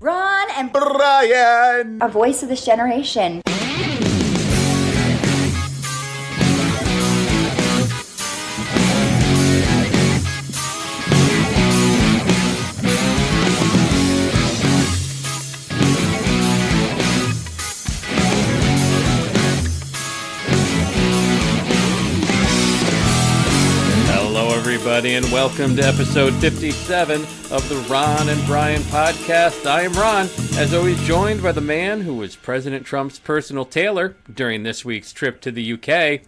Ron and Brian! a voice of this generation. Everybody, and welcome to episode 57 of the Ron and Brian podcast. I am Ron, as always joined by the man who was President Trump's personal tailor during this week's trip to the UK,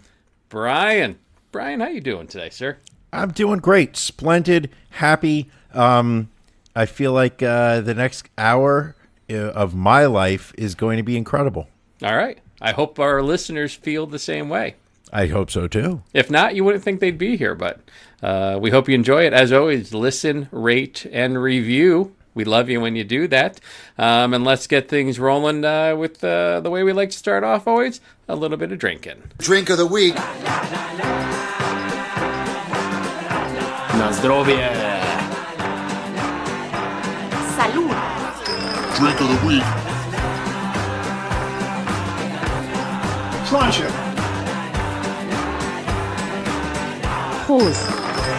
Brian. Brian, how you doing today, sir? I'm doing great. Splendid. Happy. I feel like the next hour of my life is going to be incredible. All right. I hope our listeners feel the same way. I hope so, too. If not, you wouldn't think they'd be here, but we hope you enjoy it. As always, listen, rate, and review. We love you when you do that. And let's get things rolling with the way we like to start off always, a little bit of drinking. Drink of the week. Na zdrowie! Salud. Drink of the week. Crunch it.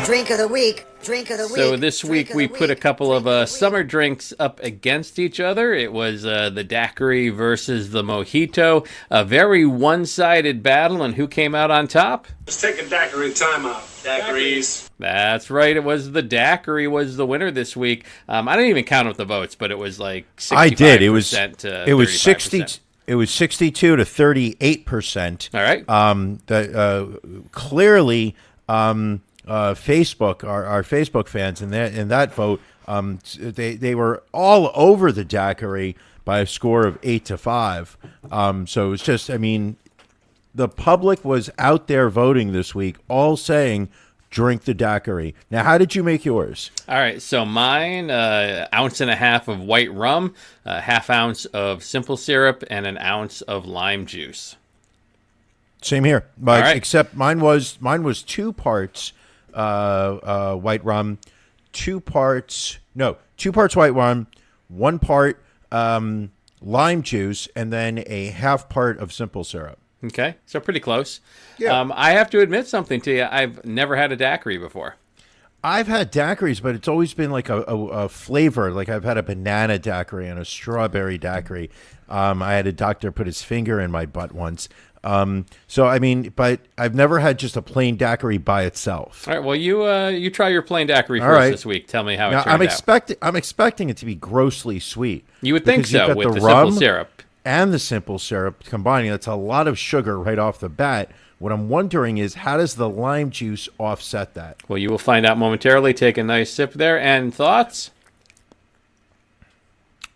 Drink of the week. Drink of the week. So this week we put a couple of summer drinks up against each other. It was the daiquiri versus the mojito. A very one-sided battle, and who came out on top? Let's take a daiquiri timeout. Daiquiris. That's right. It was the daiquiri was the winner this week. I didn't even count up the votes, but it was like 65%. I did. It was 35%. It was 62 to 38%. All right. Clearly. Facebook, our Facebook fans in that vote, they were all over the daiquiri by a score of 8-5. So it was just, I mean, the public was out there voting this week, all saying, drink the daiquiri. Now, how did you make yours? All right, so mine, 1.5 ounces of white rum, a half ounce of simple syrup, and an ounce of lime juice. Same here, but right. Except mine was 2 parts white rum, 2 parts white rum, 1 part lime juice, and then a half part of simple syrup. Okay, so pretty close. Yeah. I have to admit something to you. I've never had a daiquiri before. I've had daiquiris, but it's always been like a flavor. Like I've had a banana daiquiri and a strawberry daiquiri. I had a doctor put his finger in my butt once. So I mean, but I've never had just a plain daiquiri by itself. All right, well you try your plain daiquiri first this week. Tell me how it turned out. I'm expecting it to be grossly sweet. You would think so with the rum simple syrup. And the simple syrup combining. That's a lot of sugar right off the bat. What I'm wondering is, how does the lime juice offset that? Well, you will find out momentarily. Take a nice sip there. And thoughts?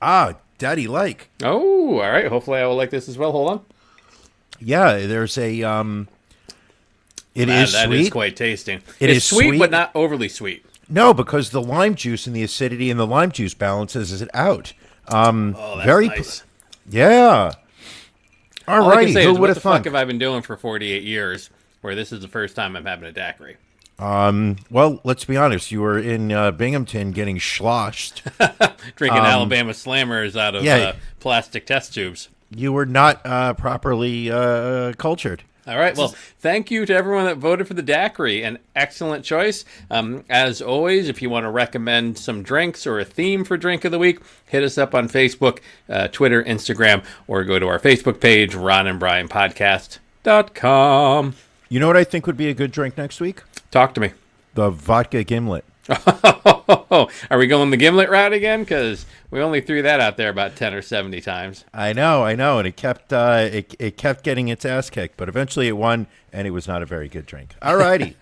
Daddy like. Oh, all right. Hopefully I will like this as well. Hold on. Yeah, there's a it is that sweet. Is quite tasty. It's sweet, but not overly sweet. No, because the lime juice and the acidity in the lime juice balances it out. That's very nice. Yeah. All righty. Who would have thought? What the fuck have I been doing for 48 years where this is the first time I'm having a daiquiri? Well, let's be honest. You were in Binghamton getting sloshed. Drinking Alabama Slammers out of plastic test tubes. You were not properly cultured. All right. Well, thank you to everyone that voted for the daiquiri. An excellent choice. As always, if you want to recommend some drinks or a theme for Drink of the Week, hit us up on Facebook, Twitter, Instagram, or go to our Facebook page, ronandbrianpodcast.com. You know what I think would be a good drink next week? Talk to me. The vodka gimlet. Are we going the gimlet route again? Because we only threw that out there about 10 or 70 times. I know, and it kept it kept getting its ass kicked, but eventually it won, and it was not a very good drink. All righty.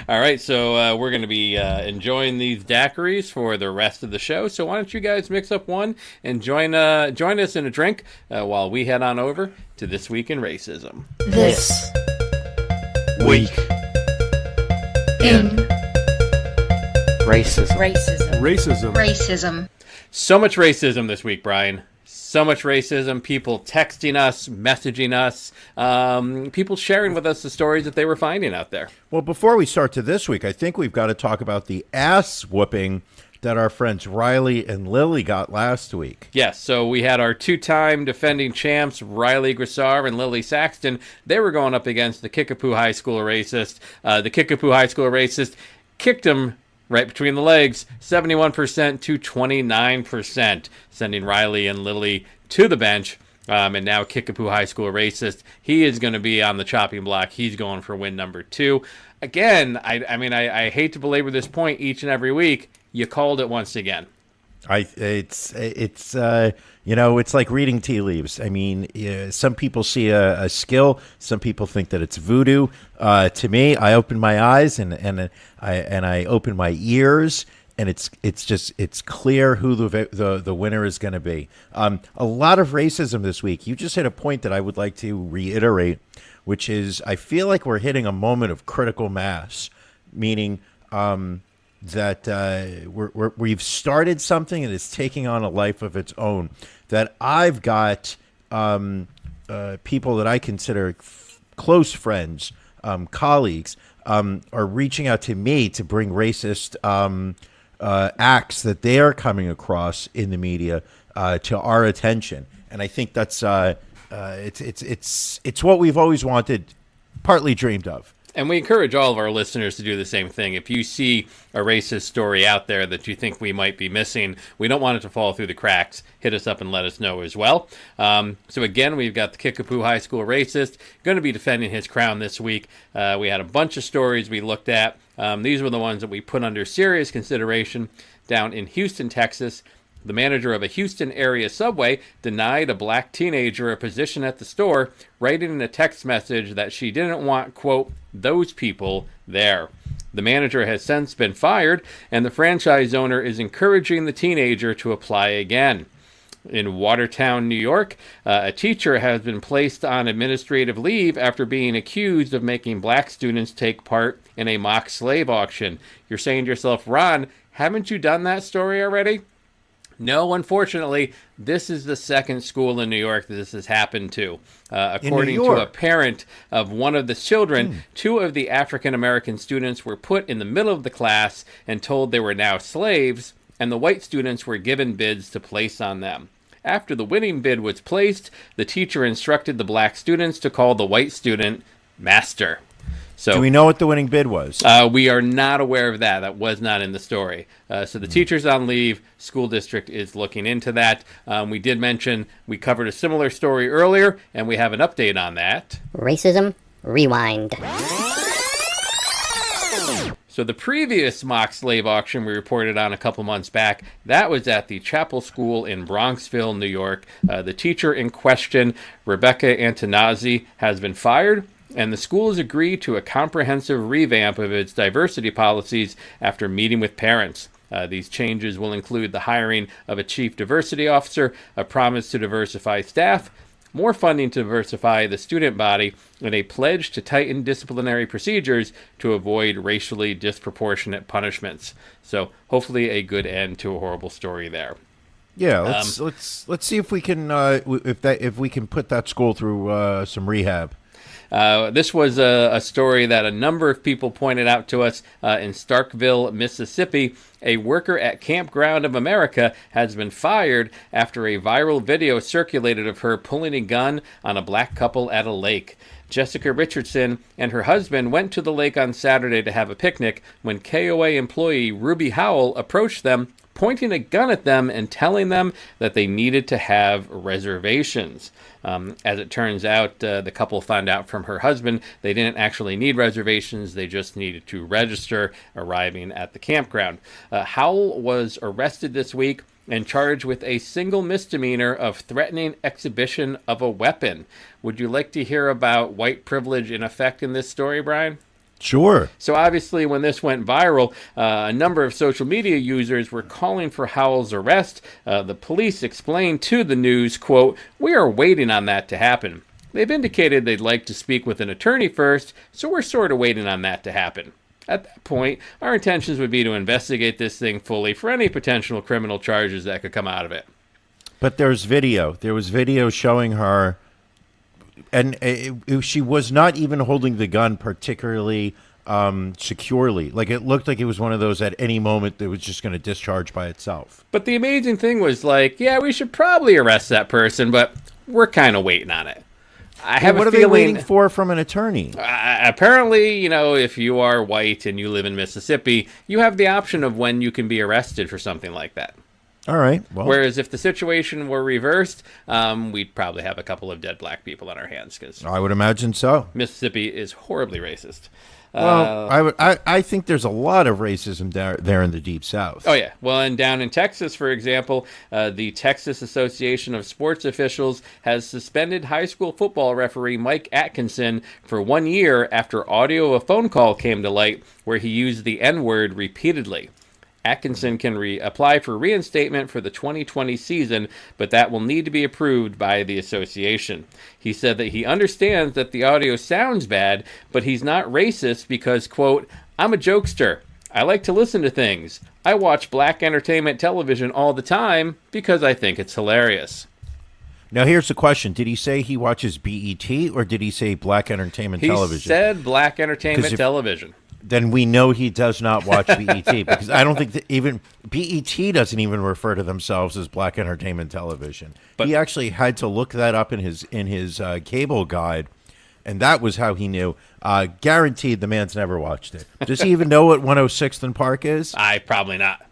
All right, so we're going to be enjoying these daiquiris for the rest of the show. So why don't you guys mix up one and join us in a drink while we head on over to This Week in Racism. This Week in Racism. Racism. So much racism this week, Brian. So much racism. People texting us, messaging us, people sharing with us the stories that they were finding out there. Well, before we start to this week, I think we've got to talk about the ass whooping that our friends Riley and Lily got last week. Yes, so we had our two-time defending champs, Riley Grissar and Lily Saxton. They were going up against the Kickapoo High School racist. The Kickapoo High School racist kicked him right between the legs, 71% to 29%, sending Riley and Lily to the bench. And now Kickapoo High School racist, he is going to be on the chopping block. He's going for win number 2. Again, I hate to belabor this point each and every week. You called it once again. It's like reading tea leaves. I mean, some people see a skill. Some people think that it's voodoo. To me, I open my eyes and I open my ears, and it's clear who the winner is going to be. A lot of racism this week. You just hit a point that I would like to reiterate, which is I feel like we're hitting a moment of critical mass, meaning that we've started something and it's taking on a life of its own. That I've got people that I consider close friends, colleagues, are reaching out to me to bring racist acts that they are coming across in the media to our attention, and I think that's it's what we've always wanted, partly dreamed of. And we encourage all of our listeners to do the same thing. If you see a racist story out there that you think we might be missing, we don't want it to fall through the cracks. Hit us up and let us know as well. So again, we've got the Kickapoo High School racist going to be defending his crown this week. We had a bunch of stories we looked at. These were the ones that we put under serious consideration. Down in Houston, Texas, the manager of a Houston area Subway denied a black teenager a position at the store, writing in a text message that she didn't want, quote, those people there. The manager has since been fired, and the franchise owner is encouraging the teenager to apply again. In Watertown, New York, a teacher has been placed on administrative leave after being accused of making black students take part in a mock slave auction. You're saying to yourself, Ron, haven't you done that story already? No, unfortunately, this is the second school in New York that this has happened to. According to a parent of one of the children, 2 of the African-American students were put in the middle of the class and told they were now slaves, and the white students were given bids to place on them. After the winning bid was placed, the teacher instructed the black students to call the white student master. So, do we know what the winning bid was? We are not aware of that. That was not in the story. So the teacher's on leave. School district is looking into that. We did mention we covered a similar story earlier, and we have an update on that. Racism Rewind. So the previous mock slave auction we reported on a couple months back, that was at the Chapel School in Bronxville, New York. The teacher in question, Rebecca Antonazzi, has been fired, and the school has agreed to a comprehensive revamp of its diversity policies after meeting with parents. These changes will include the hiring of a chief diversity officer, a promise to diversify staff, more funding to diversify the student body, and a pledge to tighten disciplinary procedures to avoid racially disproportionate punishments. So hopefully a good end to a horrible story there. Yeah, let's see if we can if we can put that school through some rehab. This was a story that a number of people pointed out to us in Starkville, Mississippi. A worker at Campground of America has been fired after a viral video circulated of her pulling a gun on a black couple at a lake. Jessica Richardson and her husband went to the lake on Saturday to have a picnic when KOA employee Ruby Howell approached them, pointing a gun at them and telling them that they needed to have reservations. As it turns out, the couple found out from her husband they didn't actually need reservations, they just needed to register arriving at the campground. Howell was arrested this week and charged with a single misdemeanor of threatening exhibition of a weapon. Would you like to hear about white privilege in effect in this story, Brian? Sure. So obviously when this went viral, a number of social media users were calling for Howell's arrest. The police explained to the news, quote, "We are waiting on that to happen. They've indicated they'd like to speak with an attorney first, so we're sort of waiting on that to happen. At that point, our intentions would be to investigate this thing fully for any potential criminal charges that could come out of it." But there's video. There was video showing her, and she was not even holding the gun particularly securely. Like it looked like it was one of those at any moment that was just going to discharge by itself. But the amazing thing was like, yeah, we should probably arrest that person, but we're kind of waiting on it. I have what a are they feeling, waiting for from an attorney? Apparently, if you are white and you live in Mississippi, you have the option of when you can be arrested for something like that. All right. Well, whereas if the situation were reversed, we'd probably have a couple of dead black people on our hands because I would imagine so. Mississippi is horribly racist. Well, I think there's a lot of racism there in the Deep South. Oh, yeah. Well, and down in Texas, for example, the Texas Association of Sports Officials has suspended high school football referee Mike Atkinson for 1 year after audio of a phone call came to light where he used the N-word repeatedly. Atkinson can apply for reinstatement for the 2020 season, but that will need to be approved by the association. He said that he understands that the audio sounds bad, but he's not racist because, quote, I'm a jokester. I like to listen to things. I watch black entertainment television all the time because I think it's hilarious. Now, here's the question. Did he say he watches BET or did he say black entertainment television? He said black entertainment television. Then we know he does not watch BET because I don't think that even BET doesn't even refer to themselves as black entertainment television. But he actually had to look that up in his cable guide, and that was how he knew. Guaranteed the man's never watched it. Does he even know what 106th and Park is? Probably not.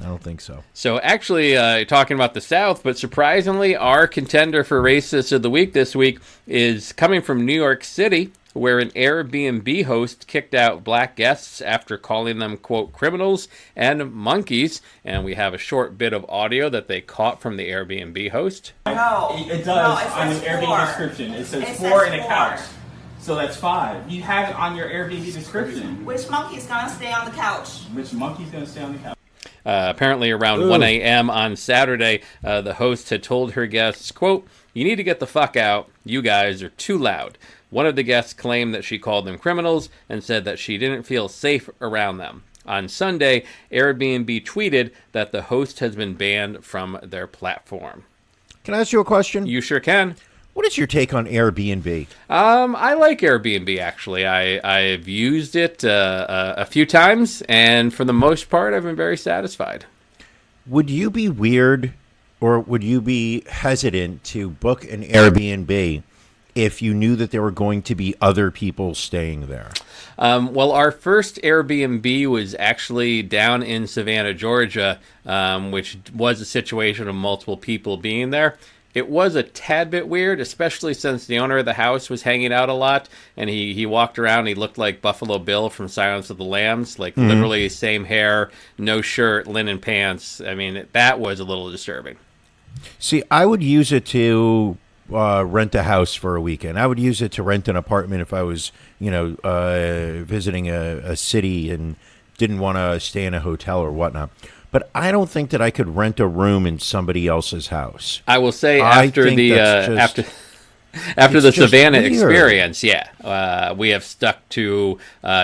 I don't think so. So actually, talking about the South, but surprisingly, our contender for Racist of the Week this week is coming from New York City, where an Airbnb host kicked out black guests after calling them, quote, criminals and monkeys. And we have a short bit of audio that they caught from the Airbnb host. No, it does on the Airbnb description. It says four and a couch. So that's 5. You have it on your Airbnb description. Which monkey's gonna stay on the couch? Which monkey's gonna stay on the couch? Apparently around 1 a.m. on Saturday, the host had told her guests, quote, you need to get the fuck out. You guys are too loud. One of the guests claimed that she called them criminals and said that she didn't feel safe around them. On Sunday, Airbnb tweeted that the host has been banned from their platform. Can I ask you a question? You sure can. What is your take on Airbnb? I like Airbnb, actually. I've used it a few times, and for the most part, I've been very satisfied. Would you be weird or would you be hesitant to book an Airbnb if you knew that there were going to be other people staying there? Well, our first Airbnb was actually down in Savannah, Georgia, which was a situation of multiple people being there. It was a tad bit weird, especially since the owner of the house was hanging out a lot, and he walked around, he looked like Buffalo Bill from Silence of the Lambs, like literally same hair, no shirt, linen pants. I mean, that was a little disturbing. See, I would use it to rent a house for a weekend. I would use it to rent an apartment if I was, visiting a city and didn't want to stay in a hotel or whatnot. But I don't think that I could rent a room in somebody else's house. I will say after the Savannah experience, we have stuck to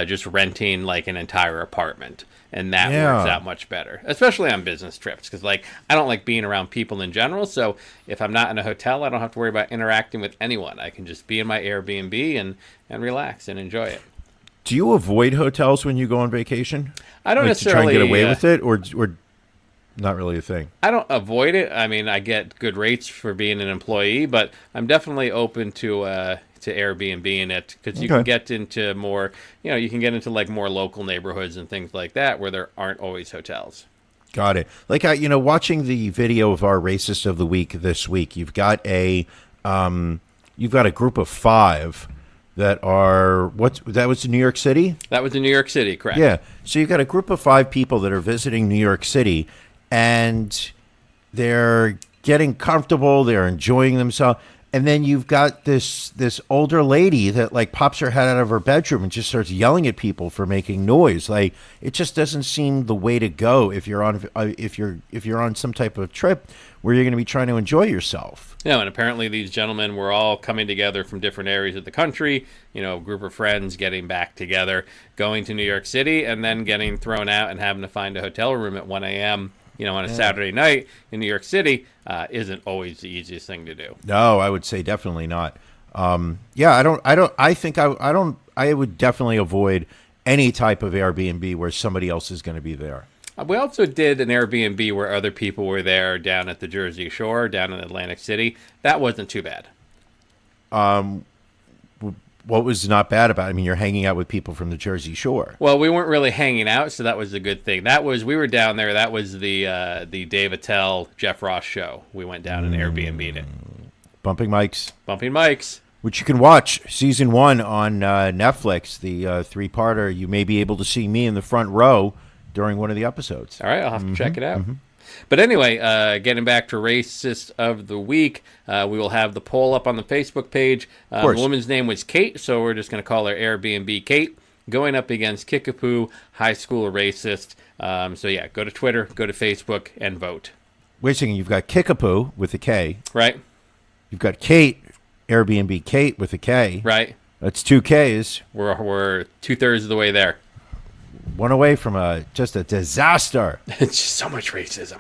just renting like an entire apartment, and that works out much better, especially on business trips. Because I don't like being around people in general. So if I'm not in a hotel, I don't have to worry about interacting with anyone. I can just be in my Airbnb and relax and enjoy it. Do you avoid hotels when you go on vacation? I don't necessarily to try and get away with it, or not really a thing. I don't avoid it. I mean, I get good rates for being an employee, but I'm definitely open to Airbnb in it because you can get into more, you can get into like more local neighborhoods and things like that where there aren't always hotels. Got it. Like watching the video of our Racist of the Week this week, you've got a group of 5. That was in New York City? That was in New York City, correct. Yeah. So you've got a group of 5 people that are visiting New York City, and they're getting comfortable, they're enjoying themselves. And then you've got this older lady that pops her head out of her bedroom and just starts yelling at people for making noise. It just doesn't seem the way to go if you're on some type of trip where you're going to be trying to enjoy yourself. Yeah, and apparently these gentlemen were all coming together from different areas of the country, a group of friends getting back together, going to New York City, and then getting thrown out and having to find a hotel room at 1 a.m., on a Saturday night in New York City isn't always the easiest thing to do. No, I would say definitely not. I would definitely avoid any type of Airbnb where somebody else is going to be there. We also did an Airbnb where other people were there down at the Jersey Shore, down in Atlantic City. That wasn't too bad. What was not bad about it? I mean, you're hanging out with people from the Jersey Shore. Well, we weren't really hanging out, so that was a good thing. We were down there. That was the Dave Attell, Jeff Ross show. We went down and Airbnb'd it. Bumping Mics. Which you can watch season 1 on Netflix, the 3-parter. You may be able to see me in the front row during one of the episodes. All right, I'll have to check it out. But anyway, getting back to Racist of the Week, we will have the poll up on the Facebook page. The woman's name was Kate, so we're just going to call her Airbnb Kate, going up against Kickapoo, High School Racist. So yeah, go to Twitter, go to Facebook, and vote. Wait a second, you've got Kickapoo with a K. Right. You've got Kate, Airbnb Kate with a K. Right. That's 2 Ks. We're 2/3 of the way there. One away from just a disaster. It's just so much racism.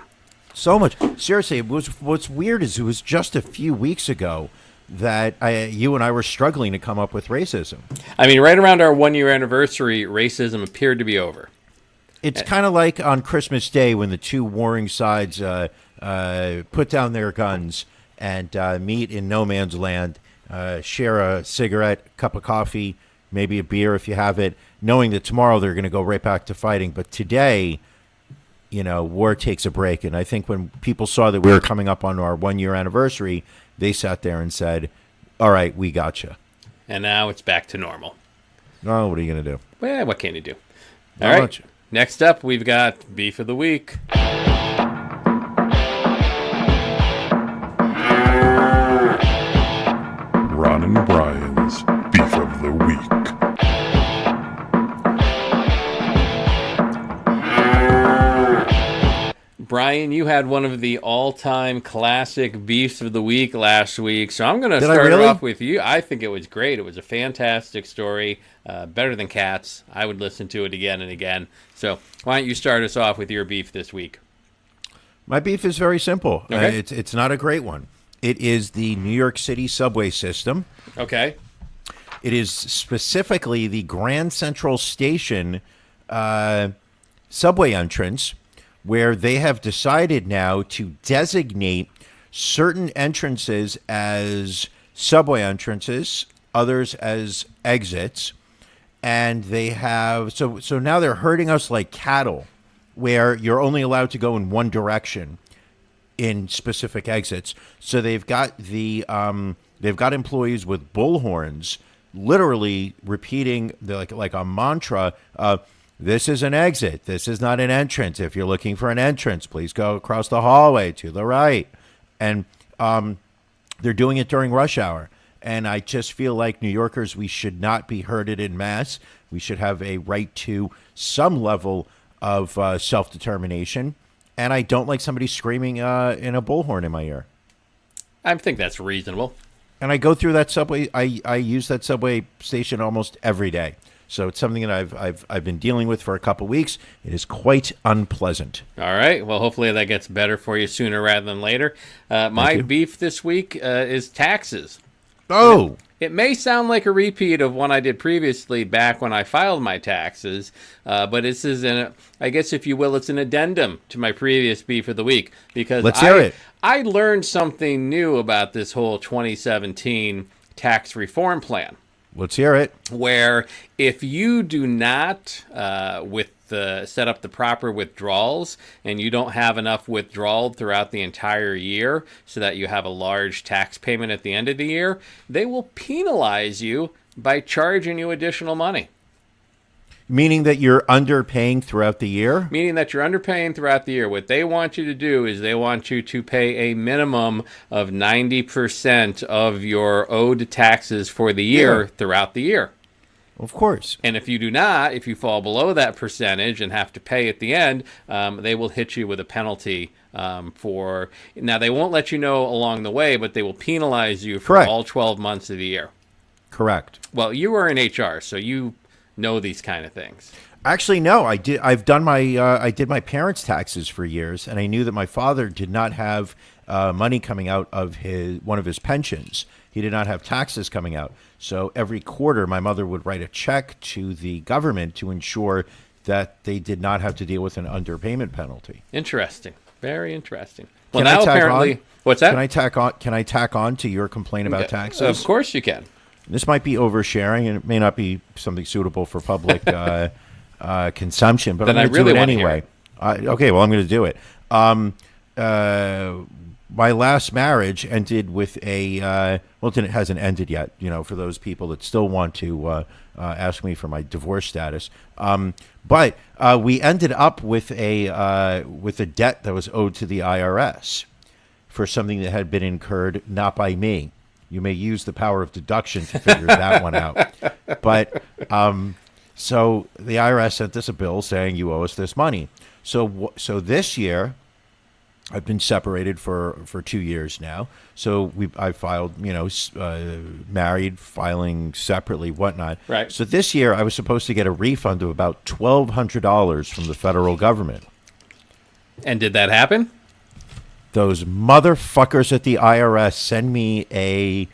So much. Seriously, what's weird is it was just a few weeks ago that you and I were struggling to come up with racism. I mean, right around our 1-year anniversary, racism appeared to be over. It's kind of like on Christmas Day when the two warring sides put down their guns and meet in no man's land, share a cigarette, cup of coffee, maybe a beer if you have it, knowing that tomorrow they're going to go right back to fighting. But today, war takes a break. And I think when people saw that we were coming up on our 1-year anniversary, they sat there and said, all right, we gotcha. And now it's back to normal. Oh, what are you going to do? Well, what can you do? Not All right. much. Next up, we've got Beef of the Week. Ron and Brian's Beef of the Week. Brian, you had one of the all-time classic Beefs of the Week last week, so I'm going to start off with you. I think it was great. It was a fantastic story, better than Cats. I would listen to it again and again. So why don't you start us off with your beef this week? My beef is very simple. Okay. It's not a great one. It is the New York City subway system. Okay. It is specifically the Grand Central Station subway entrance, where they have decided now to designate certain entrances as subway entrances, others as exits. And they have, so now they're herding us like cattle, where you're only allowed to go in one direction in specific exits. So they've got they've got employees with bullhorns literally repeating like a mantra, this is an exit, this is not an entrance. If you're looking for an entrance, please go across the hallway to the right. And they're doing it during rush hour. And I just feel like New Yorkers, we should not be herded in mass. We should have a right to some level of self-determination. And I don't like somebody screaming in a bullhorn in my ear. I think that's reasonable. And I go through that subway. I use that subway station almost every day. So it's something that I've been dealing with for a couple weeks. It is quite unpleasant. All right. Well, hopefully that gets better for you sooner rather than later. My beef this week is taxes. Oh! It may sound like a repeat of one I did previously back when I filed my taxes, but this is, I guess if you will, it's an addendum to my previous beef of the week. Because Let's hear it. I learned something new about this whole 2017 tax reform plan. Let's hear it. Where if you do not set up the proper withdrawals and you don't have enough withdrawal throughout the entire year so that you have a large tax payment at the end of the year, they will penalize you by charging you additional money. Meaning that you're underpaying throughout the year? Meaning that you're underpaying throughout the year. What they want you to do is they want you to pay a minimum of 90% of your owed taxes for the year throughout the year. Of course. And if you do not, if you fall below that percentage and have to pay at the end, they will hit you with a penalty for... Now, they won't let you know along the way, but they will penalize you for all 12 months of the year. Correct. Well, you are in HR, so you know these kind of things. Actually, no. I did my parents' taxes for years, and I knew that my father did not have money coming out of one of his pensions. He did not have taxes coming out. So every quarter, my mother would write a check to the government to ensure that they did not have to deal with an underpayment penalty. Interesting. Very interesting. Well, Can I now tack apparently, on? what's that? Can I tack on to your complaint about taxes? Of course you can. This might be oversharing, and it may not be something suitable for public consumption, but Then I'm I going to really do it wanna hear anyway. it. Okay, well, I'm going to do it. My last marriage ended with it hasn't ended yet, for those people that still want to ask me for my divorce status. But we ended up with a debt that was owed to the IRS for something that had been incurred not by me. You may use the power of deduction to figure that one out. But so the IRS sent us a bill saying you owe us this money. So this year, I've been separated for 2 years now. So I filed, married, filing separately, whatnot. Right. So this year I was supposed to get a refund of about $1,200 from the federal government. And did that happen? Those motherfuckers at the IRS send me an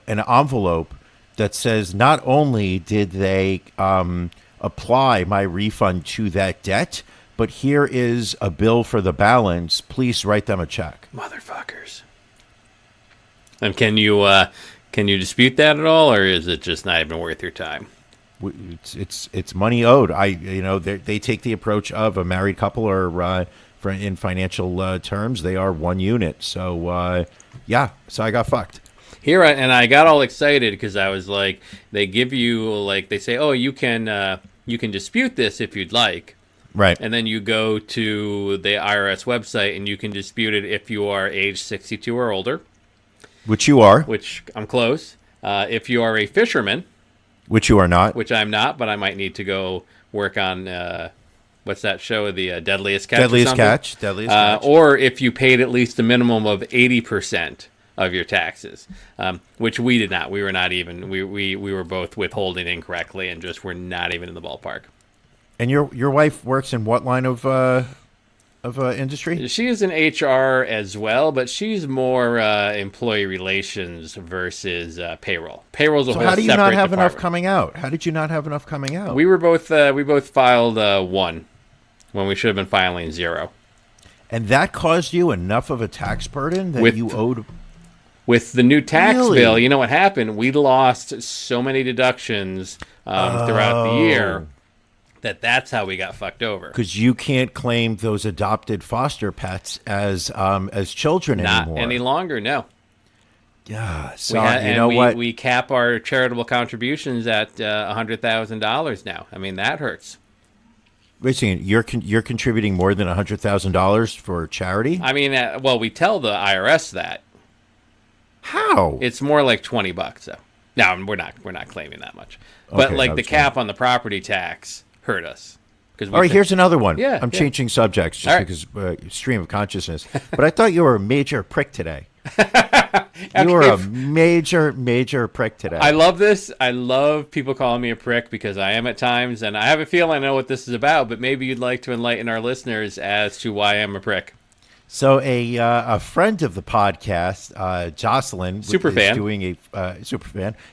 envelope that says not only did they apply my refund to that debt, but here is a bill for the balance. Please write them a check. Motherfuckers. And can you dispute that at all, or is it just not even worth your time? It's money owed. They take the approach of a married couple, or in financial terms, they are one unit. So so I got fucked. And I got all excited because I was like, they give you they say, oh, you can dispute this if you'd like. Right. And then you go to the IRS website and you can dispute it if you are age 62 or older. Which you are. Which I'm close. If you are a fisherman. Which you are not. Which I'm not, but I might need to go work on, what's that show? The Deadliest Catch Deadliest Catch. Or if you paid at least a minimum of 80% of your taxes, which we did not. We were not even. We were both withholding incorrectly and just were not even in the ballpark. And your wife works in what line of industry? She is in HR as well, but she's more employee relations versus payroll. Payroll's a whole separate department. So how do you not have enough coming out? How did you not have enough coming out? We both filed 1 when we should have been filing 0. And that caused you enough of a tax burden that you owed. With the new tax bill, you know what happened? We lost so many deductions throughout the year. That's how we got fucked over. Because you can't claim those adopted foster pets as children anymore. Not any longer, no. Yeah, so what? We cap our charitable contributions at $100,000 now. I mean, that hurts. Wait a second, you're contributing more than $100,000 for charity? I mean, we tell the IRS that. How? It's more like $20 though. No, we're not claiming that much. But Okay, the cap on the property tax hurt us. All right, here's another one. Yeah, I'm changing subjects just because stream of consciousness. But I thought you were a major prick today. You were a major prick today. I love this. I love people calling me a prick because I am at times, and I have a feeling I know what this is about, but maybe you'd like to enlighten our listeners as to why I'm a prick. So a friend of the podcast, Jocelyn,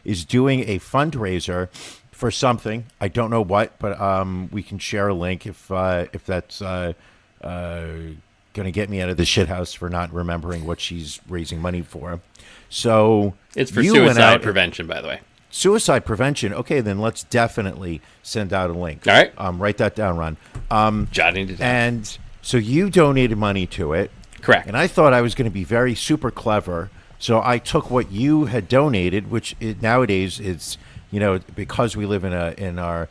is doing a fundraiser for something. I don't know what, but we can share a link if that's going to get me out of the shithouse for not remembering what she's raising money for. So it's for suicide prevention, by the way. Suicide prevention. Okay, then let's definitely send out a link. All right. Write that down, Ron. Jotting it down. And so you donated money to it. Correct. And I thought I was going to be very super clever. So I took what you had donated, which nowadays is, because we live in a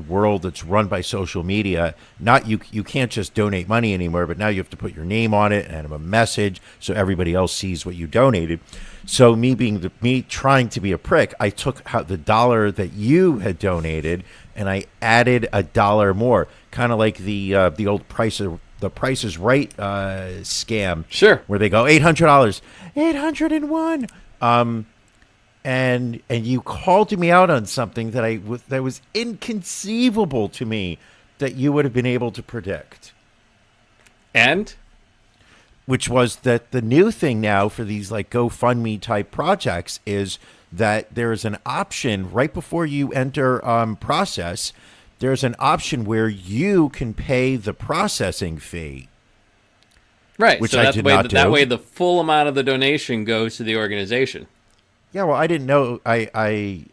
world that's run by social media. You can't just donate money anymore, but now you have to put your name on it and a message so everybody else sees what you donated. So me trying to be a prick, I took the $1 that you had donated and I added $1 more, kind of like the old Price is Right scam. Sure. Where they go $800, 801. And you called me out on something that was inconceivable to me that you would have been able to predict. And which was that the new thing now for these like GoFundMe type projects is that there is an option right before you enter process. There's an option where you can pay the processing fee. Right. Which so I that's did the way, not that do. way the full amount of the donation goes to the organization. Yeah, well, I didn't know. I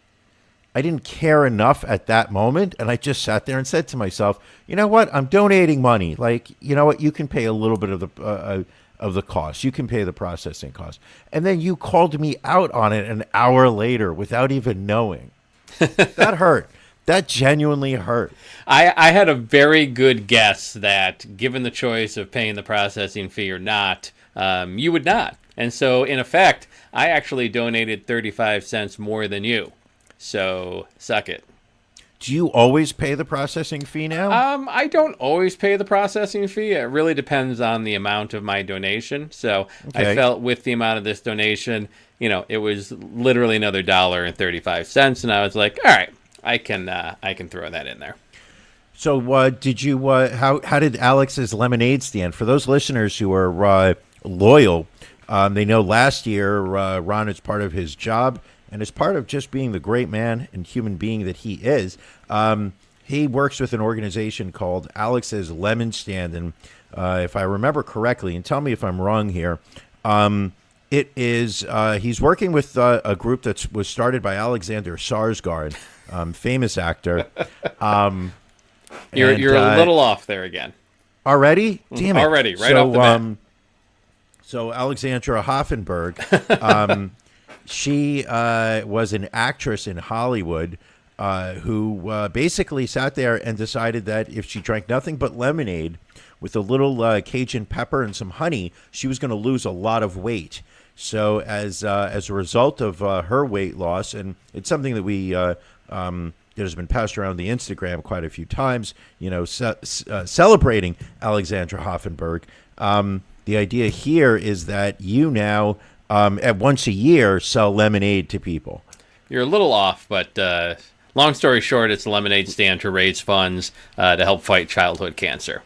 didn't care enough at that moment, and I just sat there and said to myself, you know what? I'm donating money. Like, you know what? You can pay a little bit of the cost. You can pay the processing cost. And then you called me out on it an hour later without even knowing. That hurt. That genuinely hurt. I had a very good guess that given the choice of paying the processing fee or not, you would not. And so, in effect, I actually donated 35 cents more than you. So, suck it. Do you always pay the processing fee now? I don't always pay the processing fee. It really depends on the amount of my donation. So Okay. I felt with the amount of this donation, it was literally another $1.35, and I was like, all right, I can throw that in there. So, did you? How did Alex's lemonade stand? For those listeners who are loyal, they know last year Ron, is part of his job and as part of just being the great man and human being that he is. He works with an organization called Alex's Lemon Stand, and if I remember correctly, and tell me if I'm wrong here, it is he's working with a group that was started by Alexander Skarsgård, famous actor. You're a little off there again. Already? Damn it. Already, right off the bat. So Alexandra Hoffenberg, she was an actress in Hollywood who basically sat there and decided that if she drank nothing but lemonade with a little Cajun pepper and some honey, she was going to lose a lot of weight. So as a result of her weight loss, and it's something that we it has been passed around the Instagram quite a few times, celebrating Alexandra Hoffenberg. The idea here is that you now, at once a year, sell lemonade to people. You're a little off, but long story short, it's a lemonade stand to raise funds to help fight childhood cancer.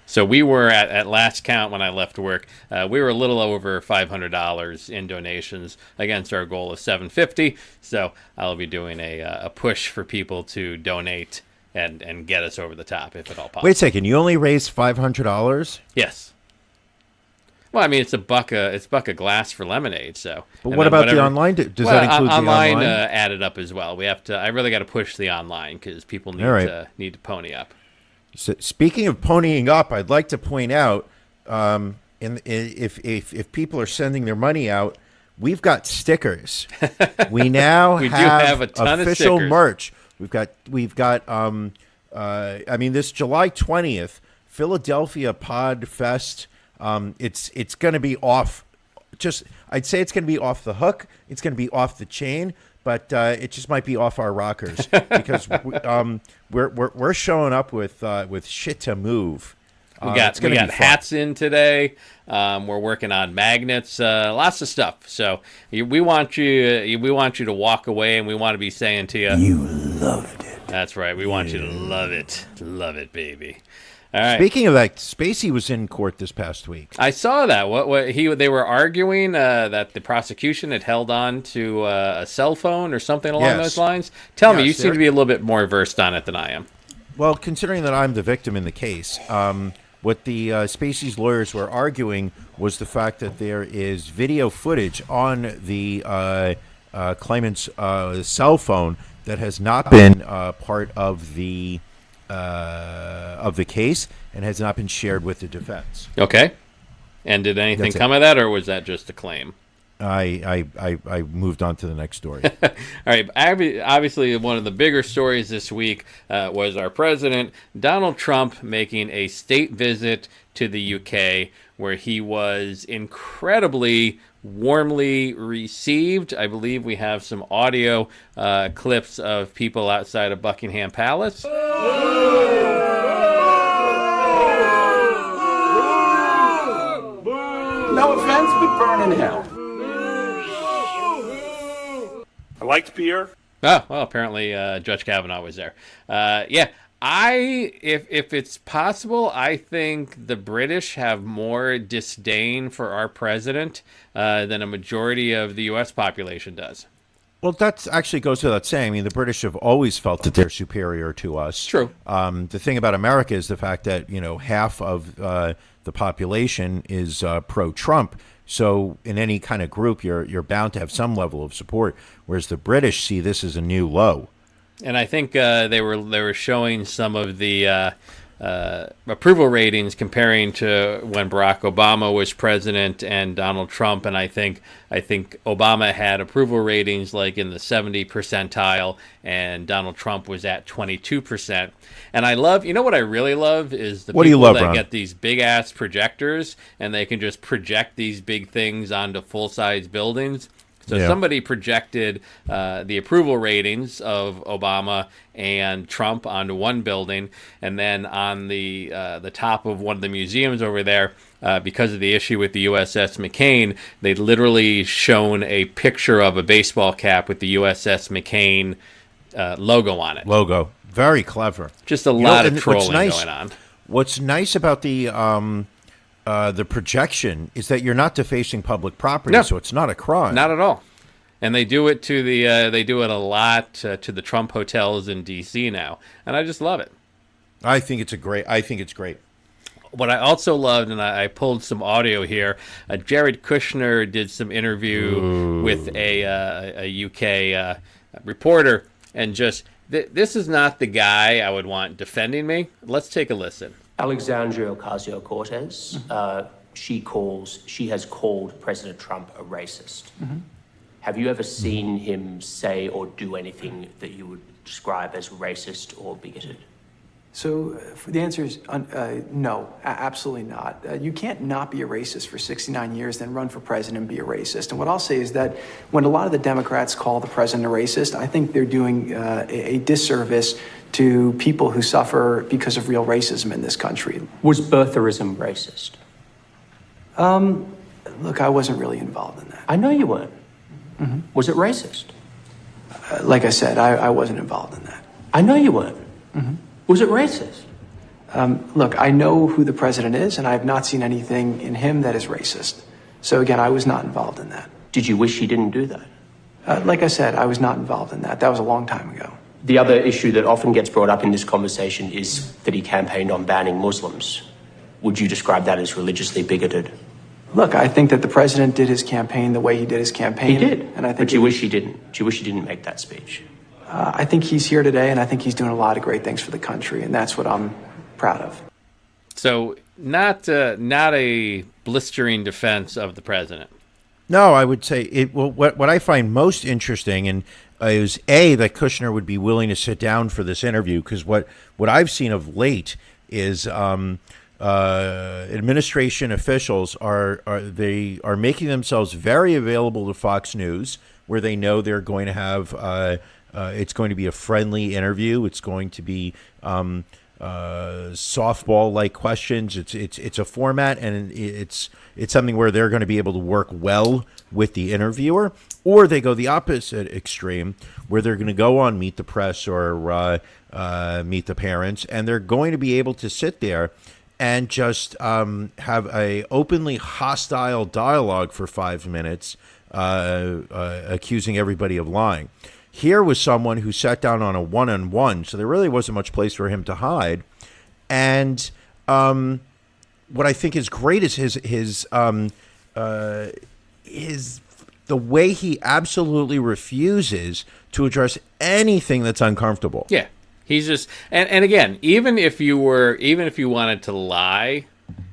So we were at last count when I left work, we were a little over $500 in donations against our goal of $750. So I'll be doing a push for people to donate and get us over the top if at all possible. Wait a second, you only raised $500? Yes. Well, I mean, it's a buck of glass for lemonade. So, but what about the online? Does that include the online? Online added up as well. We have to. I really got to push the online because people need to pony up. So, speaking of ponying up, I'd like to point out, if people are sending their money out, we've got stickers. We now do have a ton of official stickers. merch. We've got. I mean, this July 20th, Philadelphia Pod Fest. It's going to be off. I'd say it's going to be off the hook. It's going to be off the chain, but it just might be off our rockers because we're showing up with shit to move. We got hats in today. We're working on magnets, lots of stuff. So we want you to walk away, and we want to be saying to you, "You loved it." That's right. We want you to love it, baby. All right. Speaking of that, Spacey was in court this past week. I saw that. They were arguing that the prosecution had held on to a cell phone or something along those lines. Tell me, you seem to be a little bit more versed on it than I am. Well, considering that I'm the victim in the case, what the Spacey's lawyers were arguing was the fact that there is video footage on the claimant's cell phone that has not been part of the case and has not been shared with the defense. Okay. And did anything come of that, or was that just a claim? I moved on to the next story. All right. Obviously, one of the bigger stories this week was our president, Donald Trump, making a state visit to the UK, where he was incredibly warmly received. I believe we have some audio clips of people outside of Buckingham Palace. No offense, but burn in hell. I liked beer. Oh, well, apparently Judge Kavanaugh was there. Yeah, If it's possible, I think the British have more disdain for our president than a majority of the U.S. population does. Well, that actually goes without saying. I mean, the British have always felt that they're superior to us. True. The thing about America is the fact that, half of the population is pro-Trump. So in any kind of group, you're bound to have some level of support, whereas the British see this as a new low. And I think they were showing some of the approval ratings comparing to when Barack Obama was president and Donald Trump, and I think Obama had approval ratings like in the 70 percentile, and Donald Trump was at 22%. And I love, what I really love is the people that Ron? get these big ass projectors and they can just project these big things onto full size buildings. So somebody projected the approval ratings of Obama and Trump onto one building, and then on the top of one of the museums over there, because of the issue with the USS McCain, they'd literally shown a picture of a baseball cap with the USS McCain logo on it. Logo. Very clever. Just a lot of trolling going on. What's nice about the projection is that you're not defacing public property, so it's not a crime. Not at all. And they do it they do it a lot to the Trump hotels in D.C. now, and I just love it. I think it's great. What I also loved, and I pulled some audio here, Jared Kushner did some interview with a UK reporter, and just this is not the guy I would want defending me. Let's take a listen. Alexandria Ocasio-Cortez, she has called President Trump a racist. Mm-hmm. Have you ever seen him say or do anything that you would describe as racist or bigoted? So the answer is no, absolutely not. You can't not be a racist for 69 years, then run for president and be a racist. And what I'll say is that when a lot of the Democrats call the president a racist, I think they're doing a disservice to people who suffer because of real racism in this country. Was birtherism racist? Look, I wasn't really involved in that. I know you weren't. Mm-hmm. Was it racist? Like I said, I wasn't involved in that. I know you weren't. Mm-hmm. Was it racist? Look, I know who the president is, and I have not seen anything in him that is racist. So again, I was not involved in that. Did you wish he didn't do that? Like I said, I was not involved in that. That was a long time ago. The other issue that often gets brought up in this conversation is that he campaigned on banning Muslims. Would you describe that as religiously bigoted? Look, I think that the president did his campaign the way he did his campaign. He did, and I think but you wish he didn't. Do you wish he didn't make that speech? I think he's here today, and I think he's doing a lot of great things for the country, and that's what I'm proud of. So not a blistering defense of the president. No, I would say it. Well, what I find most interesting and is that Kushner would be willing to sit down for this interview, because what I've seen of late is administration officials are making themselves very available to Fox News, where they know they're going to have it's going to be a friendly interview. It's going to be softball-like questions. It's a format, and it's something where they're going to be able to work well with the interviewer. Or they go the opposite extreme, where they're going to go on Meet the Press or Meet the Parents, and they're going to be able to sit there and just have a openly hostile dialogue for 5 minutes, accusing everybody of lying. Here was someone who sat down on a one-on-one, so there really wasn't much place for him to hide. And what I think is great is his the way he absolutely refuses to address anything that's uncomfortable. Yeah. He's just, and again, even if you wanted to lie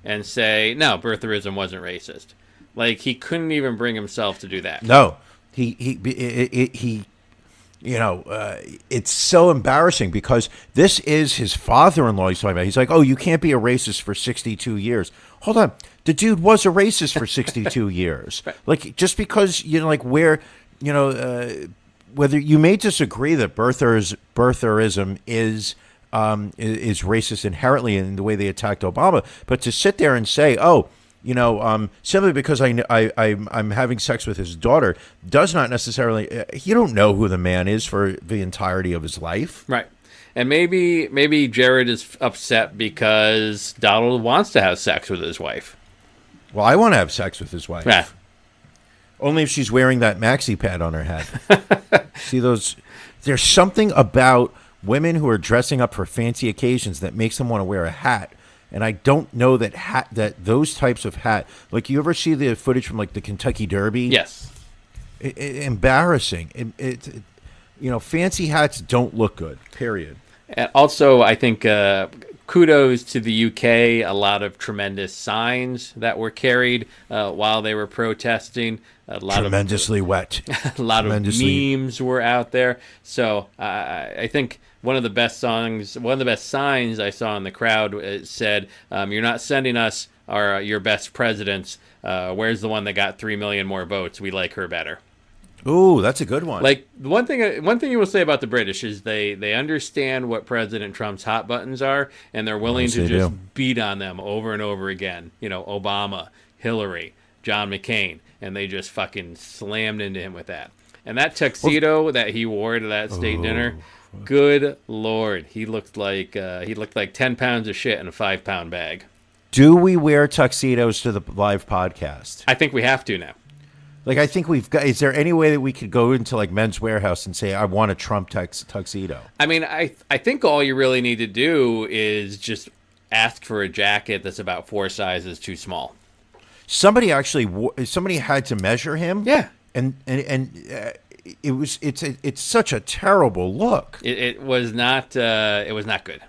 and say, no, birtherism wasn't racist, like, he couldn't even bring himself to do that. No, he it's so embarrassing, because this is his father-in-law he's talking about. He's like, oh, you can't be a racist for 62 years. Hold on. The dude was a racist for 62 years. Right. Like, just because, whether you may disagree that birtherism is racist inherently in the way they attacked Obama, but to sit there and say, simply because I'm having sex with his daughter does not necessarily, you don't know who the man is for the entirety of his life. Right. And maybe Jared is upset because Donald wants to have sex with his wife. Well, I want to have sex with his wife. Yeah. Only if she's wearing that maxi pad on her head. See those? There's something about women who are dressing up for fancy occasions that makes them want to wear a hat. And I don't know that those types of hat. Like, you ever see the footage from like the Kentucky Derby? Yes. Embarrassing. Fancy hats don't look good. Period. And also, I think kudos to the UK. A lot of tremendous signs that were carried while they were protesting. Tremendously wet. A lot of memes were out there. So I think one of the best signs I saw in the crowd said, "You're not sending us your best presidents. Where's the one that got 3 million more votes? We like her better." Ooh, that's a good one. Like, one thing you will say about the British is they understand what President Trump's hot buttons are, and they're willing to just beat on them over and over again. Obama, Hillary, John McCain, and they just fucking slammed into him with that. And that tuxedo that he wore to that state dinner, good Lord, he looked like 10 pounds of shit in a 5-pound bag. Do we wear tuxedos to the live podcast? I think we have to now. Like, I think we've got. Is there any way that we could go into like Men's Warehouse and say, "I want a Trump tuxedo"? I mean, I think all you really need to do is just ask for a jacket that's about 4 sizes too small. Somebody had to measure him. Yeah, and it's such a terrible look. It was not good.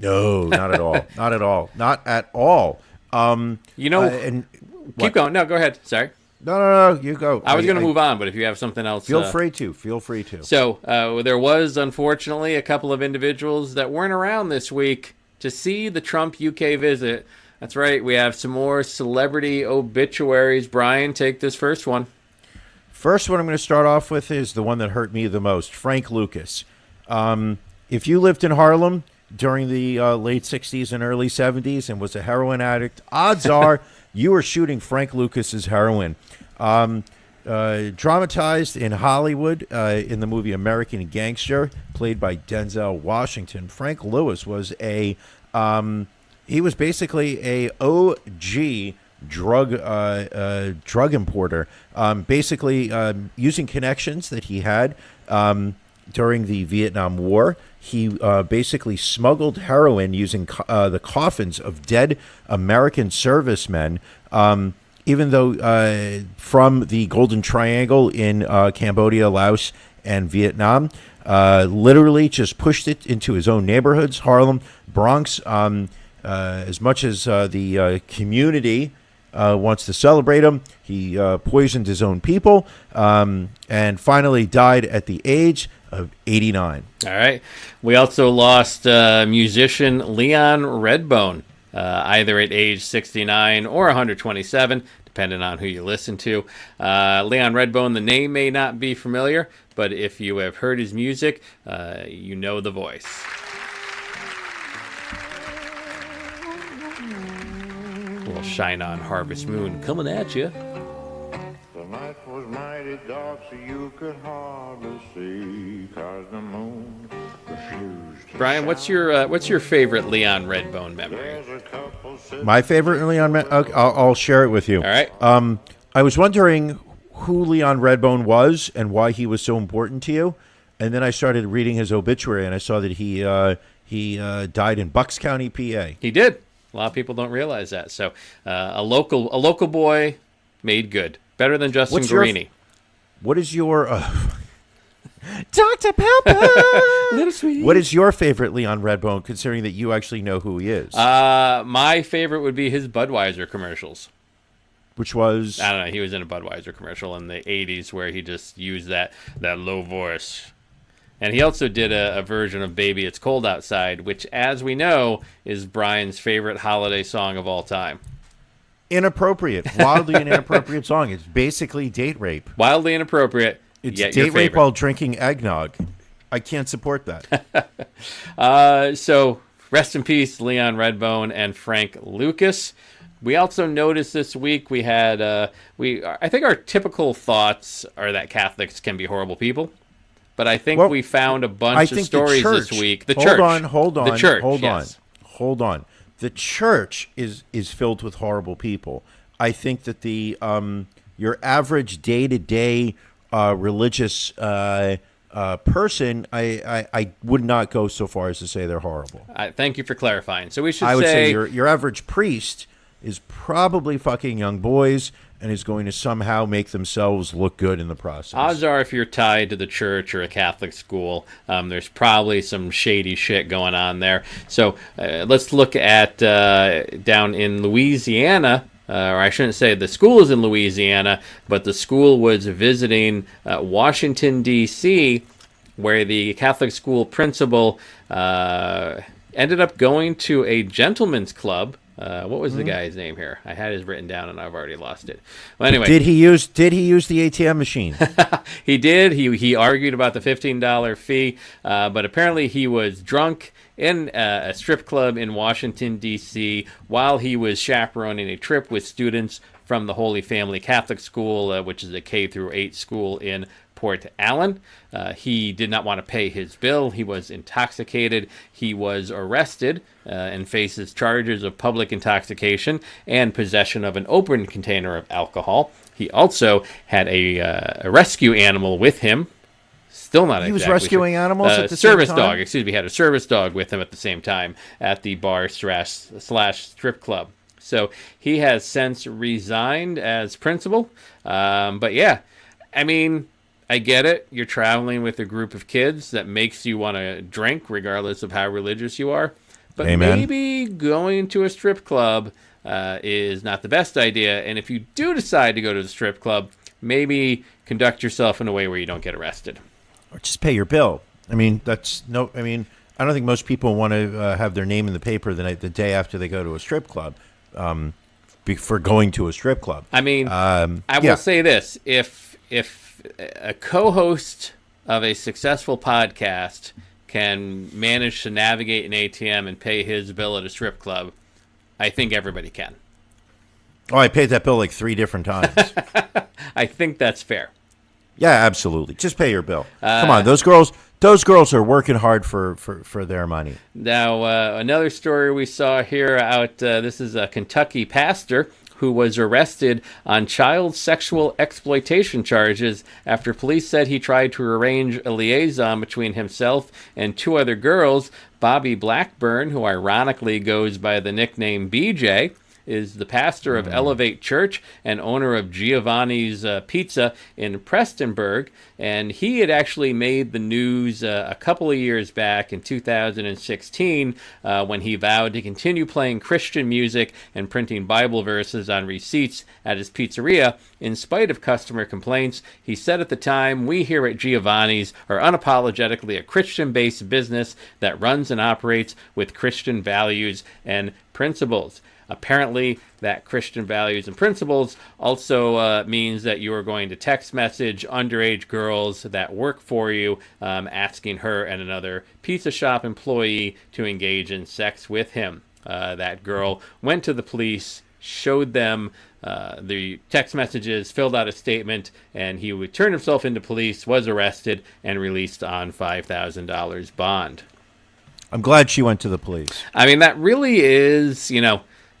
No, not at all. Not at all. Not at all. Keep going. No, go ahead. Sorry. No, you go. I was going to move on, but if you have something else... Feel free to. So, there was, unfortunately, a couple of individuals that weren't around this week to see the Trump UK visit. That's right, we have some more celebrity obituaries. Brian, take this first one. First one I'm going to start off with is the one that hurt me the most, Frank Lucas. If you lived in Harlem during the late 60s and early 70s and was a heroin addict, odds are you were shooting Frank Lucas's heroin. Dramatized in Hollywood in the movie American Gangster, played by Denzel Washington, Frank Lewis was he was basically a OG drug importer, basically using connections that he had during the Vietnam War. He basically smuggled heroin using the coffins of dead American servicemen, even though from the Golden Triangle in Cambodia, Laos, and Vietnam, literally just pushed it into his own neighborhoods, Harlem, Bronx. As much as the community wants to celebrate him, he poisoned his own people and finally died at the age of 89. All right. We also lost musician Leon Redbone, either at age 69 or 127, depending on who you listen to. Leon Redbone, the name may not be familiar, but if you have heard his music, you know the voice. A little Shine On Harvest Moon coming at you. The night was mighty dark, so you could hardly see, 'cause the moon refused to Brian, what's your favorite Leon Redbone memory? My favorite Leon, I'll share it with you. All right. I was wondering who Leon Redbone was and why he was so important to you, and then I started reading his obituary, and I saw that he died in Bucks County, PA. He did. A lot of people don't realize that. So a local boy made good. Better than Justin Guarini. What is your Dr. Pepper? Little sweet. What is your favorite Leon Redbone, considering that you actually know who he is? My favorite would be his Budweiser commercials. Which was? I don't know. He was in a Budweiser commercial in the 80s where he just used that low voice. And he also did a version of Baby It's Cold Outside, which, as we know, is Brian's favorite holiday song of all time. Inappropriate. Wildly inappropriate song. It's basically date rape. Wildly inappropriate. It's date rape while drinking eggnog. I can't support that. So, rest in peace, Leon Redbone and Frank Lucas. We also noticed this week we had, I think our typical thoughts are that Catholics can be horrible people. but I think we found a bunch of stories this week. The church. Hold on. The church. Hold on. The church is filled with horrible people. I think that the your average day-to-day religious person, I would not go so far as to say they're horrible. Thank you for clarifying. So we should I would say your average priest is probably fucking young boys and is going to somehow make themselves look good in the process. Odds are, if you're tied to the church or a Catholic school, there's probably some shady shit going on there. So let's look at down in Louisiana. Or I shouldn't say the school is in Louisiana, but the school was visiting Washington, D.C., where the Catholic school principal ended up going to a gentleman's club. What was the guy's name here? I had his written down and I've already lost it. Well, anyway, did he use the ATM machine? He did. He argued about the $15 fee, but apparently he was drunk in a strip club in Washington, D.C., while he was chaperoning a trip with students from the Holy Family Catholic School, which is a K-8 school in Port Allen. He did not want to pay his bill. He was intoxicated. He was arrested and faces charges of public intoxication and possession of an open container of alcohol. He also had a rescue animal with him. Still not exactly. He was rescuing animals at the service same time? dog. Excuse me. He had a service dog with him at the same time at the bar slash strip club. So he has since resigned as principal. But yeah, I mean, I get it. You're traveling with a group of kids that makes you want to drink, regardless of how religious you are. But Amen. Maybe going to a strip club is not the best idea. And if you do decide to go to the strip club, maybe conduct yourself in a way where you don't get arrested. Or just pay your bill. I mean, I don't think most people want to have their name in the paper the day after they go to a strip club for going to a strip club. I mean, I will say this. If a co-host of a successful podcast can manage to navigate an ATM and pay his bill at a strip club, I think everybody can. Oh, I paid that bill like 3 different times. I think that's fair. Yeah, absolutely. Just pay your bill. Come on, those girls are working hard for their money. Now, another story we saw here out, this is a Kentucky pastor who was arrested on child sexual exploitation charges after police said he tried to arrange a liaison between himself and 2 other girls. Bobby Blackburn, who ironically goes by the nickname BJ, is the pastor of Elevate Church and owner of Giovanni's Pizza in Prestonburg. And he had actually made the news a couple of years back in 2016 when he vowed to continue playing Christian music and printing Bible verses on receipts at his pizzeria in spite of customer complaints. He said at the time, "We here at Giovanni's are unapologetically a Christian-based business that runs and operates with Christian values and principles." Apparently, that Christian values and principles also means that you are going to text message underage girls that work for you, asking her and another pizza shop employee to engage in sex with him. That girl went to the police, showed them the text messages, filled out a statement, and he would turn himself into police, was arrested, and released on $5,000 bond. I'm glad she went to the police. I mean, that really is,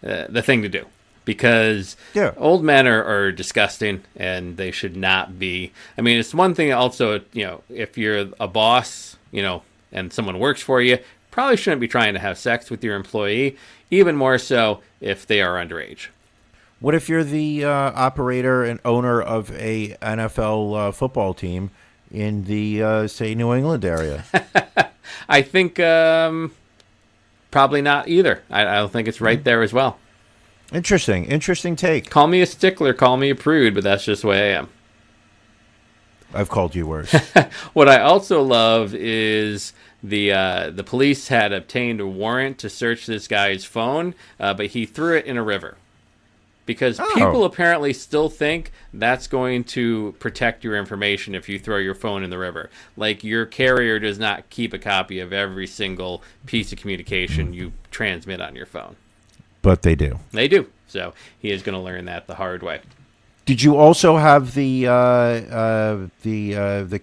the thing to do, because old men are disgusting and they should not be. I mean, it's one thing also, if you're a boss, and someone works for you, probably shouldn't be trying to have sex with your employee, even more so if they are underage. What if you're the operator and owner of a NFL football team in the, say, New England area? I think probably not either. I don't think it's right there as well. Interesting take. Call me a stickler, call me a prude, but that's just the way I am. I've called you worse. What I also love is the police had obtained a warrant to search this guy's phone, but he threw it in a river. Because people apparently still think that's going to protect your information if you throw your phone in the river. Like, your carrier does not keep a copy of every single piece of communication you transmit on your phone. But they do. They do. So he is going to learn that the hard way. Did you also have the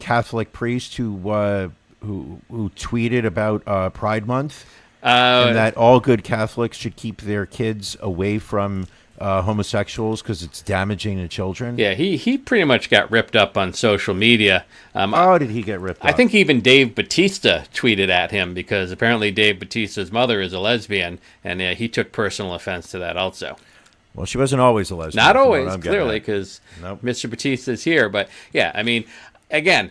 Catholic priest who tweeted about Pride Month and that all good Catholics should keep their kids away from homosexuals because it's damaging to children? Yeah, he pretty much got ripped up on social media. How did he get ripped up? I think even Dave Bautista tweeted at him because apparently Dave Bautista's mother is a lesbian, and he took personal offense to that also. Well, she wasn't always a lesbian. Not always, clearly, because Mr. Bautista's here. But, yeah, I mean, again,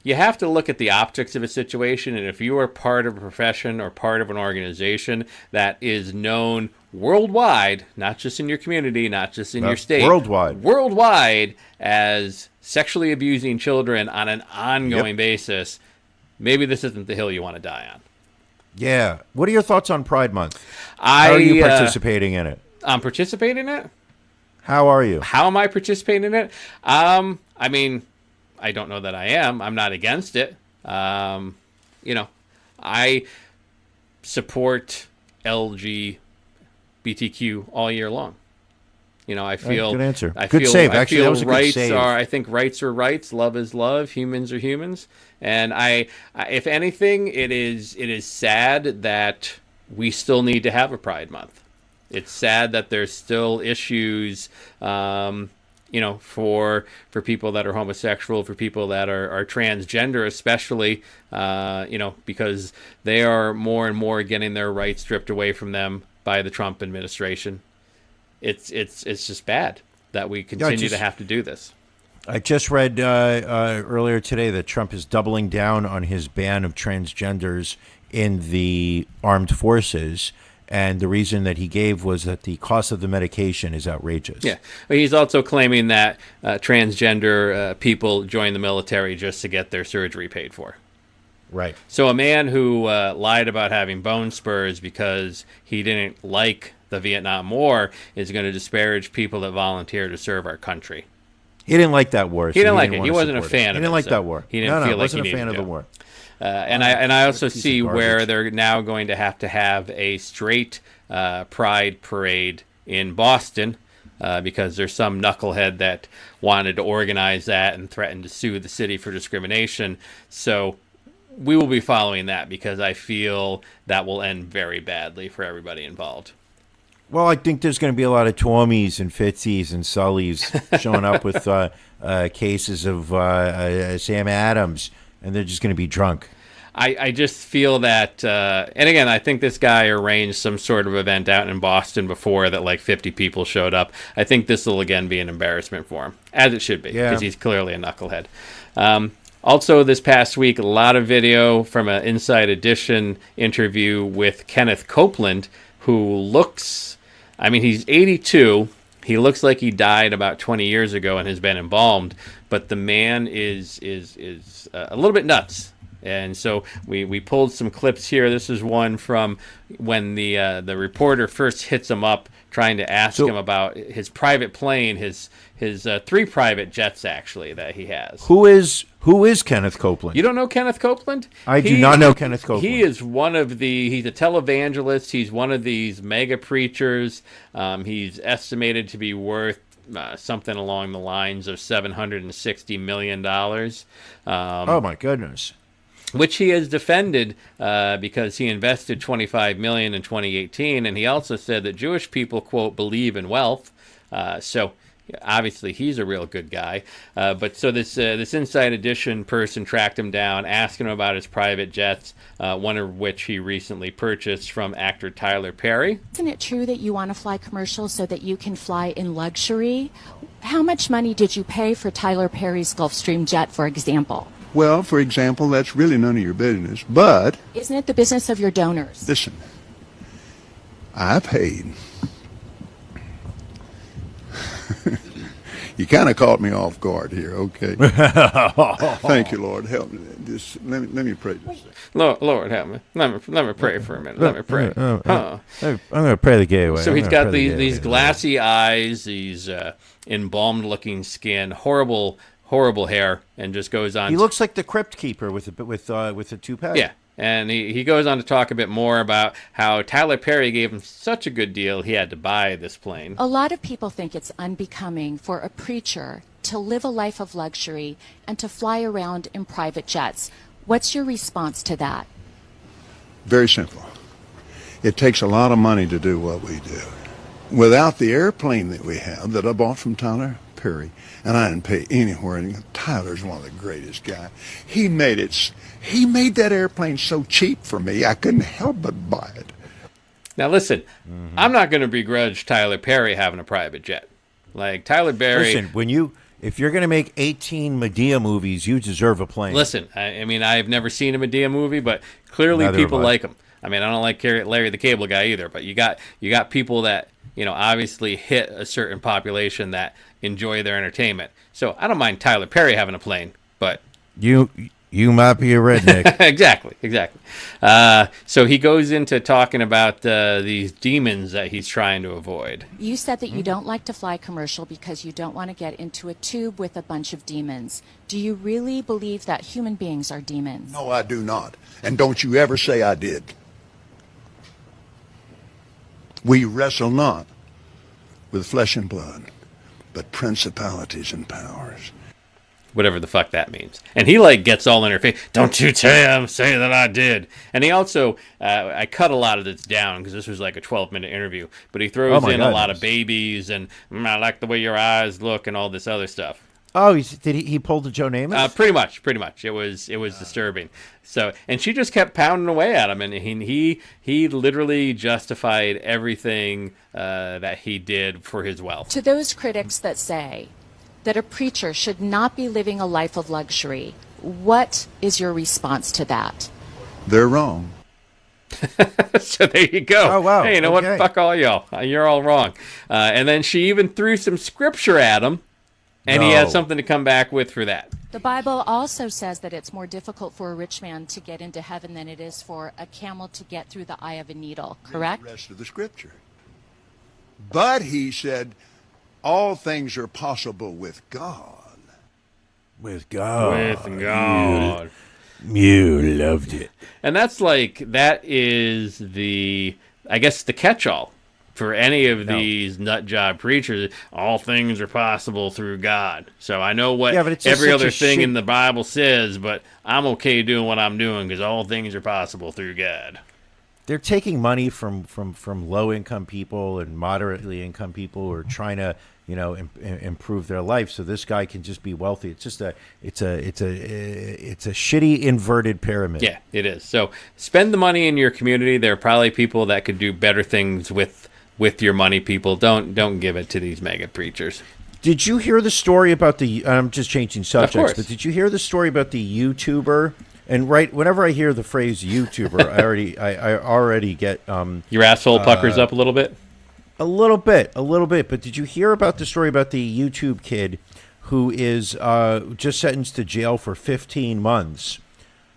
you have to look at the optics of a situation, and if you are part of a profession or part of an organization that is known worldwide, not just in your community, not just in your state, worldwide as sexually abusing children on an ongoing basis, maybe this isn't the hill you want to die on. Yeah. What are your thoughts on Pride Month? How are you participating in it? I'm participating in it. How are you? How am I participating in it? I mean, I don't know that I am. I'm not against it. I support LGBTQ all year long. I feel good answer. Good save. I Actually, feel that was a good rights save. I think rights are rights. Love is love. Humans are humans. And I if anything, it is sad that we still need to have a Pride Month. It's sad that there's still issues, for people that are homosexual, for people that are transgender, especially, because they are more and more getting their rights stripped away from them by the Trump administration. It's just bad that we continue to have to do this. I just read earlier today that Trump is doubling down on his ban of transgenders in the armed forces. And the reason that he gave was that the cost of the medication is outrageous. Yeah. But he's also claiming that transgender people join the military just to get their surgery paid for. Right. So a man who lied about having bone spurs because he didn't like the Vietnam War is going to disparage people that volunteer to serve our country. He didn't like that war. He didn't like it. He wasn't a fan of it. He didn't like that war. He didn't feel like he wasn't needed a fan of to. the war. And I also see where they're now going to have a straight pride parade in Boston because there's some knucklehead that wanted to organize that and threatened to sue the city for discrimination. So we will be following that because I feel that will end very badly for everybody involved. Well, I think there's going to be a lot of Tommies and Fitzies and Sullys showing up with cases of Sam Adams, and they're just going to be drunk. I just feel that, and again, I think this guy arranged some sort of event out in Boston before that like 50 people showed up. I think this will again be an embarrassment for him, as it should be, because he's clearly a knucklehead. Also, this past week, a lot of video from an Inside Edition interview with Kenneth Copeland, who looks, I mean, he's 82. He looks like he died about 20 years ago and has been embalmed, but the man is a little bit nuts. And so we pulled some clips here. This is one from when the reporter first hits him up, trying to ask him about his private plane, his 3 private jets actually that he has. Who is Kenneth Copeland? You don't know Kenneth Copeland? I do not know Kenneth Copeland. He is he's a televangelist. He's one of these mega preachers. He's estimated to be worth something along the lines of $760 million. Oh my goodness. Which he has defended because he invested $25 million in 2018, and he also said that Jewish people, quote, believe in wealth. So obviously he's a real good guy. But so this Inside Edition person tracked him down, asking him about his private jets, one of which he recently purchased from actor Tyler Perry. Isn't it true that you want to fly commercial so that you can fly in luxury? How much money did you pay for Tyler Perry's Gulfstream jet, for example? Well, for example, that's really none of your business, but... Isn't it the business of your donors? Listen, I paid. You kind of caught me off guard here, okay? Thank you, Lord. Help me. Just, let me pray this. Lord, help me. Let me pray for a minute. Let me pray. I'm going to pray the gay away. So he's got these glassy eyes, these embalmed-looking skin, horrible hair, and just goes on. He looks like the Crypt Keeper with a toupee. Yeah, And he goes on to talk a bit more about how Tyler Perry gave him such a good deal he had to buy this plane. A lot of people think it's unbecoming for a preacher to live a life of luxury and to fly around in private jets. What's your response to that? Very simple. It takes a lot of money to do what we do. Without the airplane that we have that I bought from Tyler Perry, and I didn't pay anywhere, and Tyler's one of the greatest guys. He made that airplane so cheap for me, I couldn't help but buy it. Now listen, I'm not going to begrudge Tyler Perry having a private jet. Like Tyler Perry. Listen, if you're going to make 18 Medea movies, you deserve a plane. Listen, I mean, I've never seen a Medea movie, but clearly people like him. I mean, I don't like Larry the Cable Guy either, but you got people that, obviously hit a certain population that enjoy their entertainment. So I don't mind Tyler Perry having a plane, but you might be a redneck. Exactly. So he goes into talking about these demons that he's trying to avoid. You said that you don't like to fly commercial because you don't want to get into a tube with a bunch of demons. Do you really believe that human beings are demons? No, I do not. And don't you ever say I did. We wrestle not with flesh and blood, but principalities and powers. Whatever the fuck that means. And he gets all in her face. Don't you say that I did. And he also, I cut a lot of this down because this was like a 12-minute interview, but he throws in a lot of babies and I like the way your eyes look and all this other stuff. Oh, he pulled a Joe Namath? Pretty much. It was disturbing. So, and she just kept pounding away at him, and he literally justified everything that he did for his wealth. To those critics that say that a preacher should not be living a life of luxury, what is your response to that? They're wrong. So there you go. Oh, wow. Hey, you know what? Fuck all y'all. You're all wrong. And then she even threw some scripture at him. And he had something to come back with for that. The Bible also says that it's more difficult for a rich man to get into heaven than it is for a camel to get through the eye of a needle, correct? The rest of the scripture. But he said, all things are possible with God. With God. With God. You loved it. And that is the catch-all. For any of these nut job preachers, all things are possible through God. So I know what every other thing in the Bible says, but I'm okay doing what I'm doing because all things are possible through God. They're taking money from low-income people and moderately income people who are trying to, improve their life. So this guy can just be wealthy. It's just it's a shitty inverted pyramid. Yeah, it is. So spend the money in your community. There are probably people that could do better things with your money, people. Don't give it to these mega preachers. Did you hear the story about I'm just changing subjects, but did you hear the story about the YouTuber? And whenever I hear the phrase YouTuber, I already get your asshole puckers up a little bit. A little bit. But did you hear about the story about the YouTube kid who is just sentenced to jail for 15 months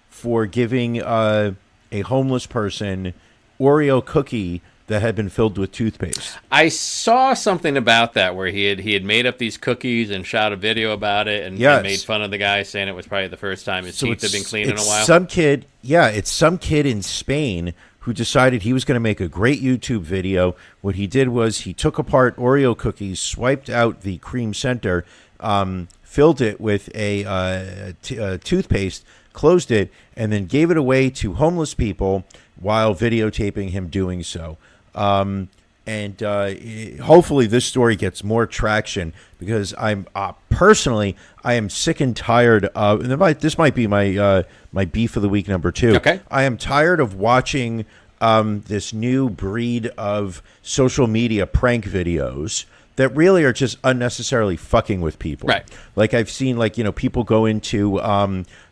for giving a homeless person Oreo cookie that had been filled with toothpaste? I saw something about that where he had made up these cookies and shot a video about it and made fun of the guy, saying it was probably the first time his teeth had been clean in a while. It's some kid in Spain who decided he was going to make a great YouTube video. What he did was he took apart Oreo cookies, swiped out the cream center, filled it with a toothpaste, closed it, and then gave it away to homeless people while videotaping him doing so. Hopefully this story gets more traction because I'm personally I am sick and tired of, and this might be my beef of the week number 2. Okay. I am tired of watching this new breed of social media prank videos that really are just unnecessarily fucking with people. Right. Like I've seen people go into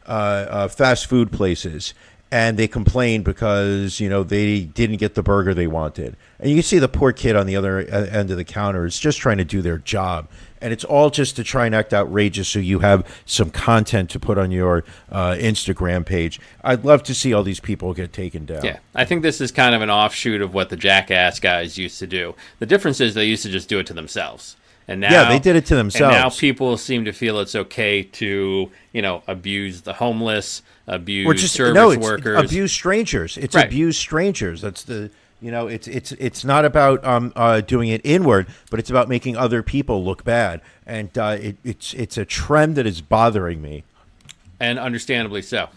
fast food places and they complain because, they didn't get the burger they wanted. And you can see the poor kid on the other end of the counter is just trying to do their job. And it's all just to try and act outrageous so you have some content to put on your Instagram page. I'd love to see all these people get taken down. Yeah, I think this is kind of an offshoot of what the Jackass guys used to do. The difference is they used to just do it to themselves. And now, yeah, they did it to themselves. And now people seem to feel it's okay to, abuse the homeless, abuse service workers, abuse strangers. It's right. abuse strangers. That's the it's not about doing it inward, but it's about making other people look bad, and it's a trend that is bothering me, and understandably so.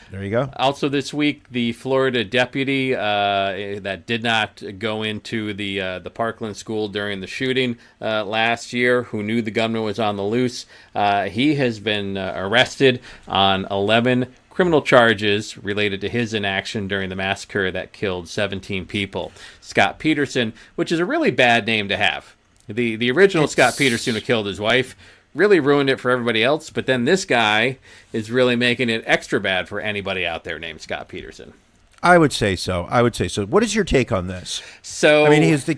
There you go. Also this week, the Florida deputy that did not go into the Parkland school during the shooting last year, who knew the gunman was on the loose, he has been arrested on 11 criminal charges related to his inaction during the massacre that killed 17 people. Scott Peterson, which is a really bad name to have. The original Scott Peterson who killed his wife really ruined it for everybody else, but then this guy is really making it extra bad for anybody out there named Scott Peterson. I would say so. What is your take on this? So I mean, the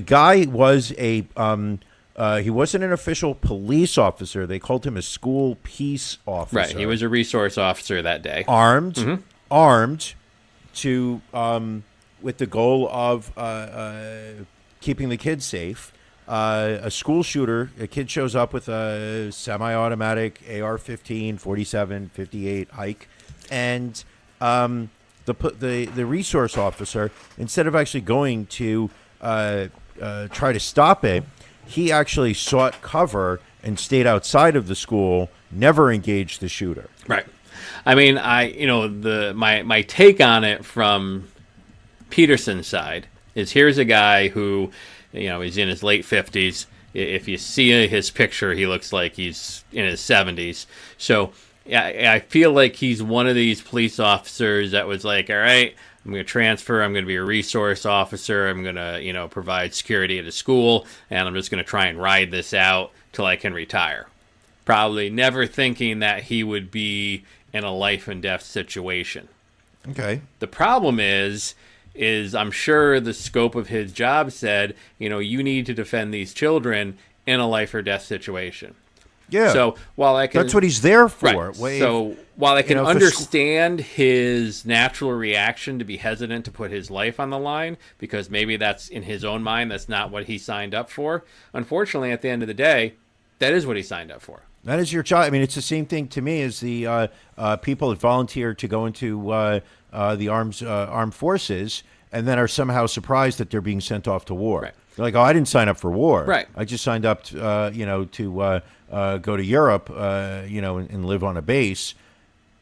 guy was he wasn't an official police officer. They called him a school peace officer. Right. He was a resource officer that day. Armed to with the goal of keeping the kids safe. A school shooter, a kid shows up with a semi-automatic AR-15, 47, 58 hike, and the resource officer, instead of actually going to try to stop it, he actually sought cover and stayed outside of the school, never engaged the shooter. Right. I mean, my take on it from Peterson's side is, here's a guy who, he's in his late 50s. If you see his picture, he looks like he's in his 70s. So I feel like he's one of these police officers that was like, all right, I'm going to transfer. I'm going to be a resource officer. I'm going to, provide security at a school, and I'm just going to try and ride this out till I can retire. Probably never thinking that he would be in a life and death situation. Okay. The problem is I'm sure the scope of his job said, you need to defend these children in a life or death situation. Yeah. So while I can, that's what he's there for. Right. So while I can understand his natural reaction to be hesitant to put his life on the line, because maybe that's in his own mind, that's not what he signed up for. Unfortunately, at the end of the day, that is what he signed up for. That is your job. I mean, it's the same thing to me as the people that volunteer to go into the armed forces and then are somehow surprised that they're being sent off to war. Right. They're like, oh, I didn't sign up for war. Right. I just signed up, to go to Europe, and live on a base.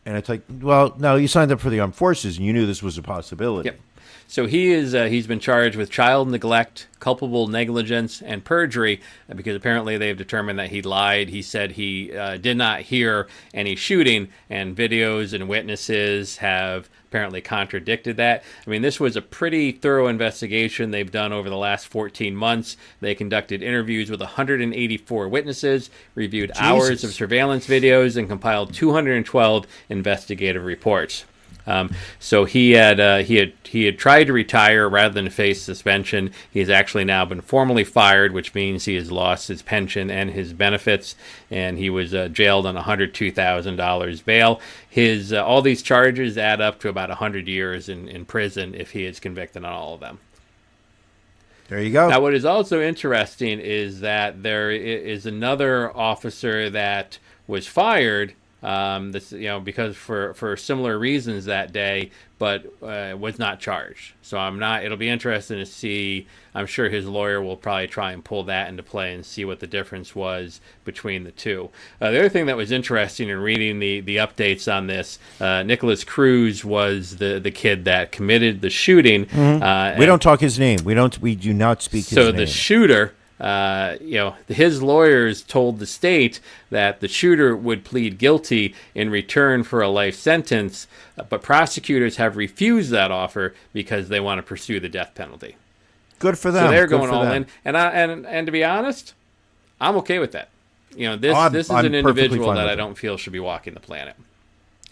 And it's like, well, no, you signed up for the armed forces and you knew this was a possibility. Yep. So he's been charged with child neglect, culpable negligence, and perjury because apparently they've determined that he lied. He said he did not hear any shooting, and videos and witnesses have apparently contradicted that. I mean, this was a pretty thorough investigation they've done over the last 14 months. They conducted interviews with 184 witnesses, reviewed hours of surveillance videos, and compiled 212 investigative reports. So he had tried to retire rather than face suspension. He has actually now been formally fired, which means he has lost his pension and his benefits, and he was jailed on $102,000 bail. His all these charges add up to about 100 years in prison if he is convicted on all of them. There you go. Now, what is also interesting is that there is another officer that was fired. Because for similar reasons that day, but was not charged. So it'll be interesting to see. I'm sure his lawyer will probably try and pull that into play and see what the difference was between the two. The other thing that was interesting in reading the updates on this, Nicholas Cruz was the kid that committed the shooting. Mm-hmm. We don't talk his name. We do not speak his name. So the shooter, his lawyers told the state that the shooter would plead guilty in return for a life sentence, but prosecutors have refused that offer because they want to pursue the death penalty. Good for them. So they're going all in, and to be honest, I'm okay with that. This is an individual that I don't feel should be walking the planet.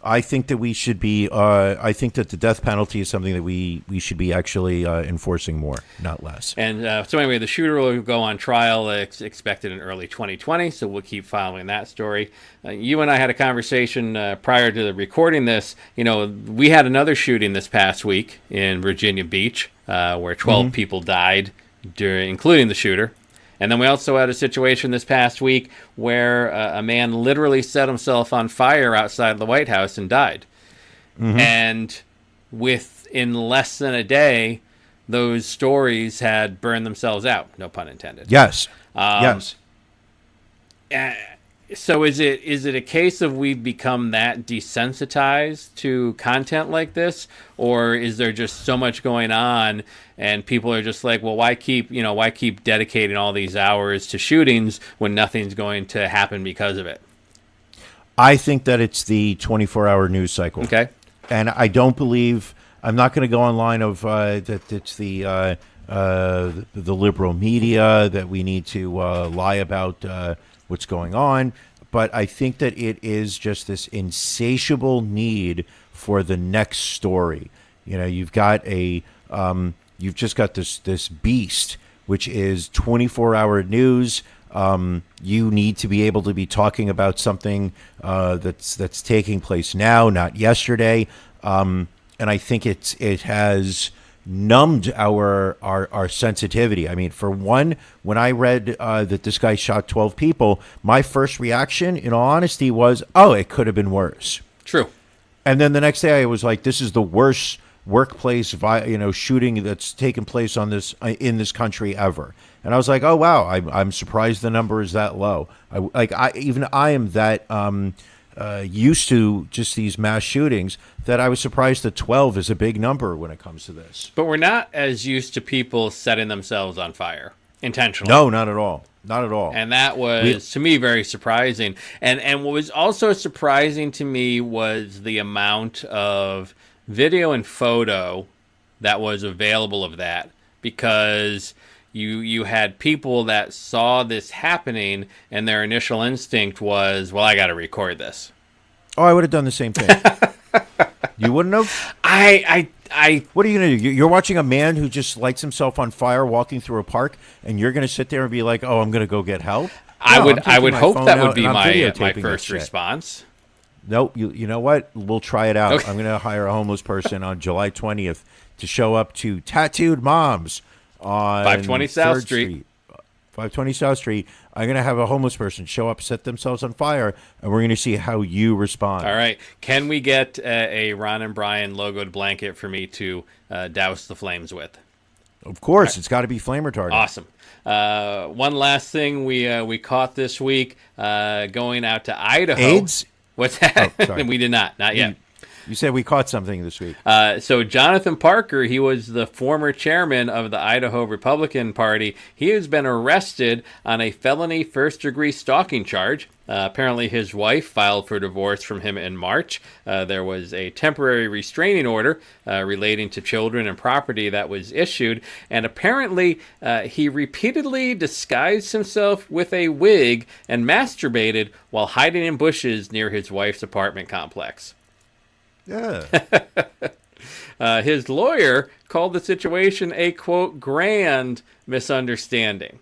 I think that we should be. I think that the death penalty is something that we should be actually enforcing more, not less. And so anyway, the shooter will go on trial expected in early 2020. So we'll keep following that story. You and I had a conversation prior to recording this. We had another shooting this past week in Virginia Beach where 12 people died including the shooter. And then we also had a situation this past week where a man literally set himself on fire outside the White House and died. Mm-hmm. And within less than a day, those stories had burned themselves out. No pun intended. Yes. Yes. So is it a case of we've become that desensitized to content like this, or is there just so much going on and people are just like, well, why keep dedicating all these hours to shootings when nothing's going to happen because of it? I think that it's the 24-hour news cycle. Okay. And I don't believe, I'm not going to go online of that it's the liberal media that we need to lie about what's going on, but I think that it is just this insatiable need for the next story. You know, you've just got this beast, which is 24-hour news. You need to be able to be talking about something that's taking place now, not yesterday. And I think it has numbed our sensitivity. I mean, for one, when I read that this guy shot 12 people, my first reaction, in all honesty, was, oh, it could have been worse. True. And then the next day I was like, this is the worst workplace shooting that's taken place in this country ever. And I was like, oh, wow, I'm surprised the number is that low. I am that used to just these mass shootings that I was surprised that 12 is a big number when it comes to this. But we're not as used to people setting themselves on fire intentionally. No, not at all. Not at all. And that was, to me, very surprising. And what was also surprising to me was the amount of video and photo that was available of that, because you had people that saw this happening and their initial instinct was, well, I got to record this. Oh, I would have done the same thing. You wouldn't have? What are you going to do? You're watching a man who just lights himself on fire walking through a park, and you're going to sit there and be like, "Oh, I'm going to go get help." I would hope that would be my first response. Nope. You know what? We'll try it out. Okay. I'm going to hire a homeless person on July 20th to show up to Tattooed Moms on 520 South Street. 520 South Street. I'm going to have a homeless person show up, set themselves on fire, and we're going to see how you respond. All right. Can we get a Ron and Brian logoed blanket for me to douse the flames with? Of course. It's got to be flame retardant. Awesome. One last thing we caught this week, going out to Idaho. AIDS? What's that? Oh, sorry. We did not yet. You said we caught something this week. So Jonathan Parker, he was the former chairman of the Idaho Republican Party. He has been arrested on a felony first-degree stalking charge. Apparently his wife filed for divorce from him in March. There was a temporary restraining order relating to children and property that was issued. And apparently he repeatedly disguised himself with a wig and masturbated while hiding in bushes near his wife's apartment complex. Yeah. His lawyer called the situation a, quote, grand misunderstanding.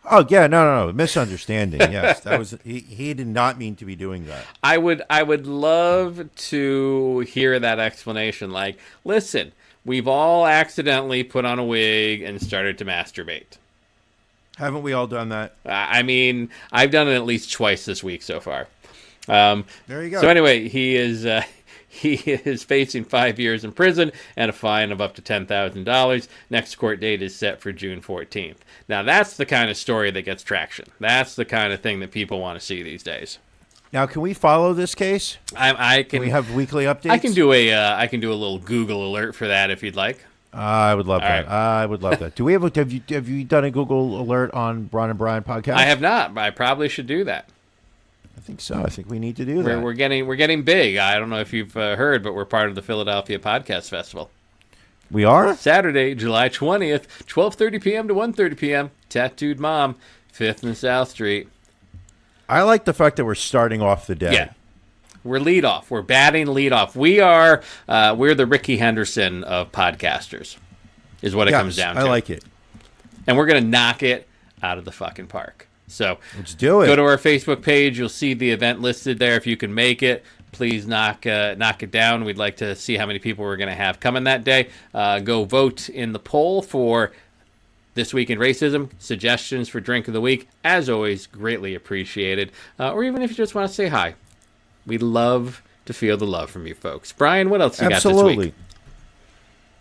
Oh, yeah, no. Misunderstanding, yes. That was he did not mean to be doing that. I would love to hear that explanation. Like, listen, we've all accidentally put on a wig and started to masturbate. Haven't we all done that? I mean, I've done it at least twice this week so far. There you go. So anyway, he is facing 5 years in prison and a fine of up to $10,000. Next court date is set for June 14th. Now, that's the kind of story that gets traction. That's the kind of thing that people want to see these days. Now, can we follow this case? Can we have weekly updates? I can do a little Google alert for that if you'd like. I would love that. Right. I would love that. Do we have you done a Google alert on Ron and Brian podcast? I have not, but I probably should do that. I think so. I think we need to do that. We're getting big. I don't know if you've heard, but we're part of the Philadelphia Podcast Festival. We are? Saturday, July 20th, 12:30 p.m. to 1:30 p.m. Tattooed Mom, 5th and South Street. I like the fact that we're starting off the day. Yeah. We're lead off. We're batting lead off. We're the Ricky Henderson of podcasters, is what it comes down to. I like it. And we're going to knock it out of the fucking park. So let's do it. Go to our Facebook page. You'll see the event listed there. If you can make it, please knock it down. We'd like to see how many people we're going to have coming that day. Go vote in the poll for This Week in Racism, suggestions for Drink of the Week, as always, greatly appreciated. Or even if you just want to say hi. We'd love to feel the love from you folks. Brian, what else you got this week?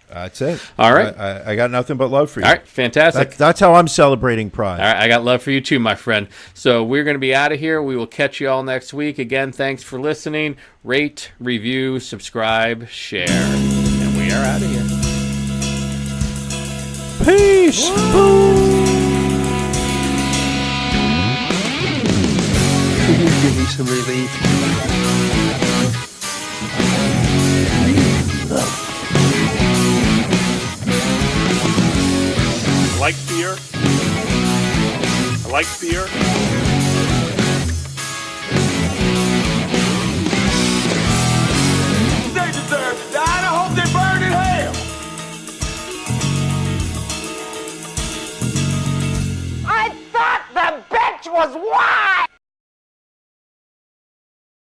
That's it. All right. I got nothing but love for you. All right, fantastic. That's how I'm celebrating Pride. All right, I got love for you too, my friend. So we're going to be out of here. We will catch you all next week. Again, thanks for listening. Rate, review, subscribe, share. And we are out of here. Peace. Give me some relief. I like beer. I like beer. They deserve to die, and I hope they burn in hell. I thought the bitch was wild!